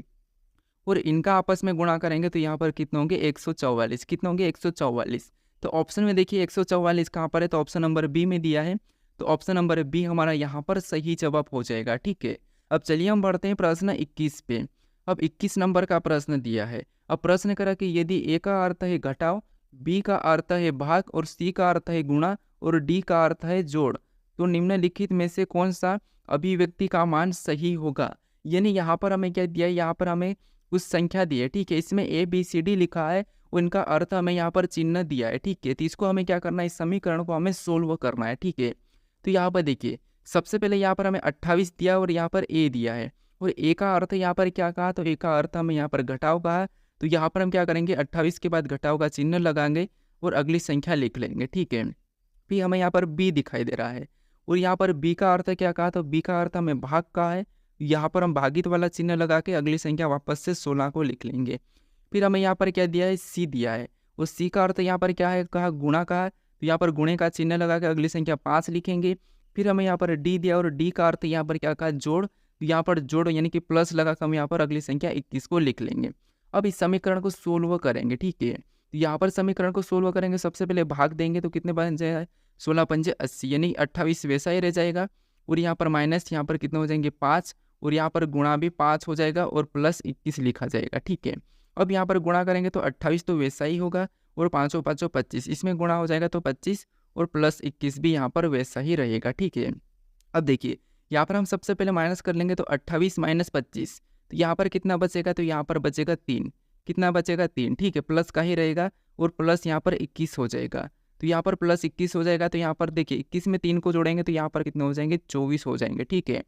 और इनका आपस में गुणा करेंगे तो यहाँ पर कितने होंगे, 144। कितने होंगे, 144। तो ऑप्शन में देखिए 144 कहाँ पर है, तो ऑप्शन नंबर बी में दिया है, तो ऑप्शन नंबर बी हमारा यहाँ पर सही जवाब हो जाएगा, ठीक है। अब चलिए हम बढ़ते हैं प्रश्न 21 पे। अब 21 नंबर का प्रश्न दिया है। अब प्रश्न करा कि यदि ए का अर्थ है घटाव, बी का अर्थ है भाग, और सी का अर्थ है गुणा, और डी का अर्थ है जोड़, तो निम्नलिखित में से कौन सा अभिव्यक्ति का मान सही होगा। यानी यहाँ पर हमें क्या दिया है, यहाँ पर हमें कुछ संख्या दी है, ठीक है। इसमें ABCD लिखा है, उनका अर्थ हमें यहाँ पर चिन्ह दिया है, ठीक है। तो इसको हमें क्या करना है, इस समीकरण को हमें सोल्व करना है, ठीक है। तो यहाँ पर देखिए सबसे पहले यहाँ पर हमें 28 दिया और यहाँ पर A दिया है, और A का अर्थ यहाँ पर क्या कहा, तो A का अर्थ हमें यहाँ पर घटाव कहा। तो यहाँ पर हम क्या करेंगे, 28 के बाद घटाव का चिन्ह लगाएंगे और अगली संख्या लिख लेंगे, ठीक है। फिर हमें यहाँ पर B दिखाई दे रहा है, और यहाँ पर B का अर्थ क्या कहा, तो B का अर्थ हमें भाग का है। यहाँ पर हम भागित वाला चिन्ह लगा के अगली संख्या वापस से 16 को लिख लेंगे। फिर हमें यहाँ पर क्या दिया है, C दिया है, और C का अर्थ यहाँ पर क्या है, कहा गुणा का है। तो यहाँ पर गुणे का चिन्ह लगा के अगली संख्या 5 लिखेंगे। फिर हमें यहाँ पर D दिया, और D का अर्थ यहाँ पर क्या कहा, जोड़। तो यहाँ पर जोड़ यानी कि प्लस लगा कर हम यहाँ पर अगली संख्या 21 को लिख लेंगे। अब इस समीकरण को सोल्व करेंगे, ठीक है। तो यहाँ पर समीकरण को सोल्व करेंगे, सबसे पहले भाग देंगे तो कितने बन जाएगा, 16 पंजे 80, यानी 28 वैसा ही रह जाएगा। और यहाँ पर माइनस यहाँ पर कितने हो जाएंगे, 5, और यहाँ पर गुणा भी 5 हो जाएगा और प्लस 21 लिखा जाएगा, ठीक है। अब यहाँ पर गुणा करेंगे तो 28 तो वैसा ही होगा, और 5 5 25, इसमें गुणा हो जाएगा तो 25, और प्लस 21 भी यहाँ पर वैसा ही रहेगा, ठीक है। अब देखिए यहाँ पर हम सबसे पहले माइनस कर लेंगे, तो 28 - 25, तो यहाँ पर कितना बचेगा, तो यहाँ पर बचेगा 3, कितना बचेगा 3, ठीक है। प्लस का ही रहेगा, और प्लस यहाँ पर 21 हो जाएगा। तो यहाँ पर प्लस 21 हो जाएगा, तो यहाँ पर देखिए 21 में 3 को जोड़ेंगे तो यहाँ पर कितने हो जाएंगे, 24 हो जाएंगे, ठीक है।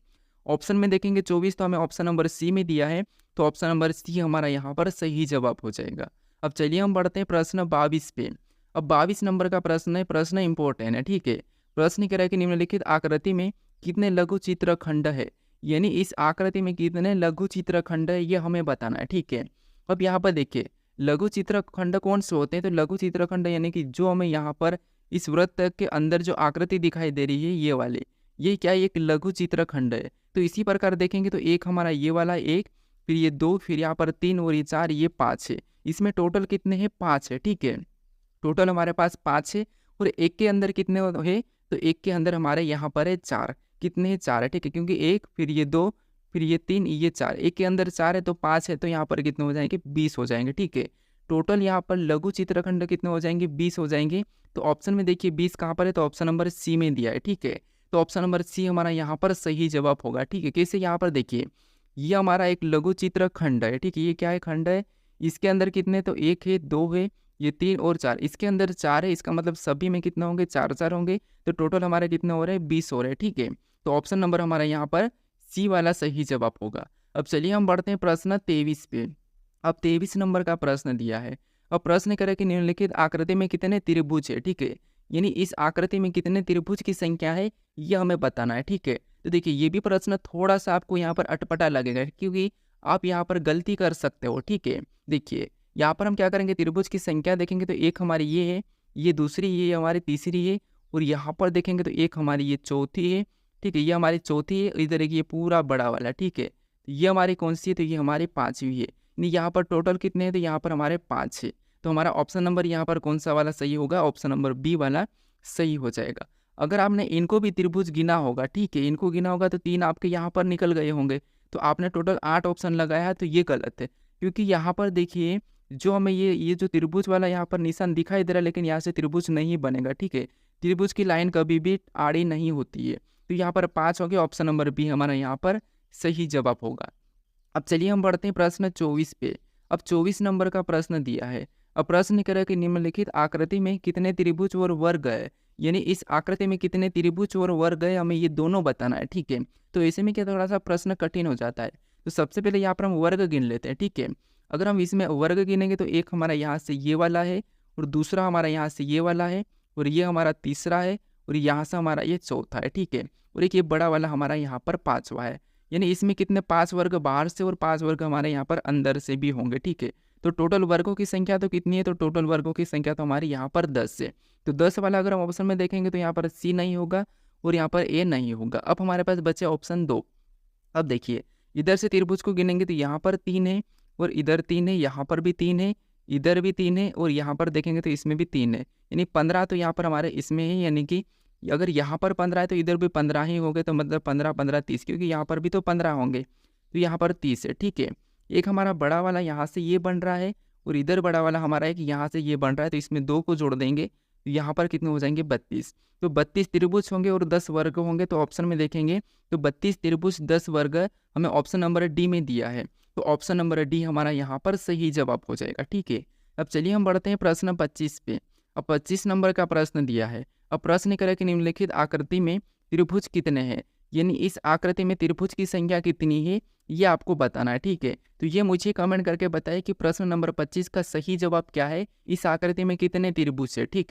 ऑप्शन में देखेंगे 24, तो हमें ऑप्शन नंबर C में दिया है, तो ऑप्शन नंबर C हमारा यहाँ पर सही जवाब हो जाएगा। अब चलिए हम बढ़ते हैं प्रश्न 22 पे। अब 22 नंबर का प्रश्न है, प्रश्न इंपॉर्टेंट है, ठीक है। प्रश्न कह रहा है कि निम्नलिखित आकृति में कितने लघु चित्रखंड है, यानी इस आकृति में कितने लघु चित्रखंड है ये हमें बताना है, ठीक है। अब यहाँ पर देखिए लघु चित्रखंड कौन से होते हैं, तो लघु चित्रखंड यानी कि जो हमें यहाँ पर इस वृत्त के अंदर जो आकृति दिखाई दे रही है ये वाले, ये क्या है, एक लघु चित्रखंड है। तो इसी प्रकार देखेंगे तो एक हमारा ये वाला, एक, फिर ये 2, फिर यहाँ पर 3, और ये 4, ये 5 है। इसमें टोटल कितने हैं, 5 है, ठीक है। टोटल हमारे पास 5 है, और एक के अंदर कितने है, तो एक के अंदर हमारे यहाँ पर है 4, कितने हैं, 4 है, ठीक है। क्योंकि 1, फिर ये 2, फिर ये 3, ये 4, एक के अंदर 4 है तो 5 है, तो यहाँ पर कितने हो जाएंगे, 20 हो जाएंगे, ठीक है। टोटल यहाँ पर लघु चित्रखंड कितने हो जाएंगे, 20 हो जाएंगे। तो ऑप्शन में देखिए 20 कहाँ पर है, तो ऑप्शन नंबर C में दिया है, ठीक है। तो ऑप्शन नंबर C हमारा यहाँ पर सही जवाब होगा, ठीक है। कैसे, यहाँ पर देखिए ये हमारा एक लघु चित्रखंड है, ठीक है। ये क्या है, खंड है। इसके अंदर कितने, तो 1 है, 2 है, ये 3 और 4, इसके अंदर 4 है, इसका मतलब सभी में कितना होंगे, 4 होंगे। तो टोटल हमारे कितने हो रहे हैं, 20 हो रहे हैं, ठीक है। तो ऑप्शन नंबर हमारा यहाँ पर C वाला सही जवाब होगा। अब चलिए हम बढ़ते हैं प्रश्न 23 पे। अब 23 नंबर का प्रश्न दिया है। अब प्रश्न करें कि निम्नलिखित आकृति में कितने त्रिभुज है, ठीक है। यानी इस आकृति में कितने त्रिभुज की संख्या है ये हमें बताना है, ठीक है। तो देखिए ये भी प्रश्न थोड़ा सा आपको यहाँ पर अटपटा लगेगा, क्योंकि आप यहाँ पर गलती कर सकते हो, ठीक है। देखिए यहाँ पर हम क्या करेंगे, त्रिभुज की संख्या देखेंगे तो एक हमारी ये है, ये दूसरी, ये हमारी तीसरी है, और यहाँ पर देखेंगे तो एक हमारी ये चौथी है, ठीक है। ये हमारी चौथी है, इधर एक ये पूरा बड़ा वाला, ठीक है। तो ये हमारी कौन सी है, तो ये हमारी 5वीं है। यानी यहाँ पर टोटल कितने हैं, तो यहाँ पर हमारे 5 है। तो हमारा ऑप्शन नंबर यहाँ पर कौन सा वाला सही होगा, ऑप्शन नंबर B वाला सही हो जाएगा। अगर आपने इनको भी त्रिभुज गिना होगा, ठीक है, इनको गिना होगा तो 3 आपके यहाँ पर निकल गए होंगे। तो आपने टोटल 8 ऑप्शन लगाया है, तो ये गलत है। क्योंकि यहाँ पर देखिए जो हमें ये जो त्रिभुज वाला यहाँ पर निशान दिखाई दे रहा है, लेकिन यहाँ से त्रिभुज नहीं बनेगा, ठीक है। त्रिभुज की लाइन कभी भी आड़ी नहीं होती है। तो यहाँ पर 5 हो गया, ऑप्शन नंबर B हमारा यहाँ पर सही जवाब होगा। अब चलिए हम बढ़ते हैं प्रश्न 24 पे। अब 24 नंबर का प्रश्न दिया है। अब प्रश्न कह रहा है कि निम्नलिखित आकृति में कितने त्रिभुज और वर्ग है, यानी इस आकृति में कितने त्रिभुज और वर्ग है हमें ये दोनों बताना है, ठीक है। तो ऐसे में क्या थोड़ा सा प्रश्न कठिन हो जाता है। तो सबसे पहले यहाँ पर हम वर्ग गिन लेते हैं, ठीक है। अगर हम इसमें वर्ग गिनेंगे तो एक हमारा यहाँ से ये वाला है, और दूसरा हमारा यहाँ से ये वाला है, और ये हमारा तीसरा है, और यहाँ से हमारा ये चौथा है, ठीक है। और एक ये बड़ा वाला हमारा यहाँ पर 5वां है। यानी इसमें कितने 5 वर्ग बाहर से और 5 वर्ग हमारे यहाँ पर अंदर से भी होंगे, ठीक है। तो टोटल वर्गों की संख्या तो कितनी है, तो टोटल वर्गों की संख्या तो हमारी यहाँ पर 10 है। तो 10 वाला अगर हम ऑप्शन में देखेंगे तो यहाँ पर C नहीं होगा और यहाँ पर A नहीं होगा। अब हमारे पास बचे ऑप्शन 2। अब देखिए इधर से त्रिभुज को गिनेंगे तो यहाँ पर 3 है, और इधर 3 है, यहाँ पर भी 3 है, इधर भी 3 है, और यहाँ पर देखेंगे तो इसमें भी 3 है। यानी 15 तो यहाँ पर हमारे इसमें है, यानी कि अगर यहाँ पर 15 है तो इधर भी 15 ही होंगे। तो मतलब 15 15 30, क्योंकि यहाँ पर भी तो 15 होंगे, तो यहाँ पर 30 है, ठीक है। एक हमारा बड़ा वाला यहाँ से ये बन रहा है, और इधर बड़ा वाला हमारा एक यहाँ से ये बन रहा है, तो इसमें 2 को जोड़ देंगे तो यहाँ पर कितने हो जाएंगे 32। तो 32 त्रिभुज होंगे और 10 वर्ग होंगे, तो ऑप्शन में देखेंगे तो 32 त्रिभुज 10 वर्ग हमें ऑप्शन नंबर डी में दिया है, तो ऑप्शन नंबर डी हमारा यहाँ पर सही जवाब हो जाएगा। ठीक है, अब चलिए हम बढ़ते हैं प्रश्न 25 पे। अब 25 नंबर का प्रश्न दिया है। अब प्रश्न करें कि निम्नलिखित आकृति में त्रिभुज कितने हैं, यानी इस आकृति में त्रिभुज की संख्या कितनी है ये आपको बताना है। ठीक है, तो ये मुझे कमेंट करके बताइए कि प्रश्न नंबर 25 का सही जवाब क्या है, इस आकृति में कितने त्रिभुज है। ठीक है।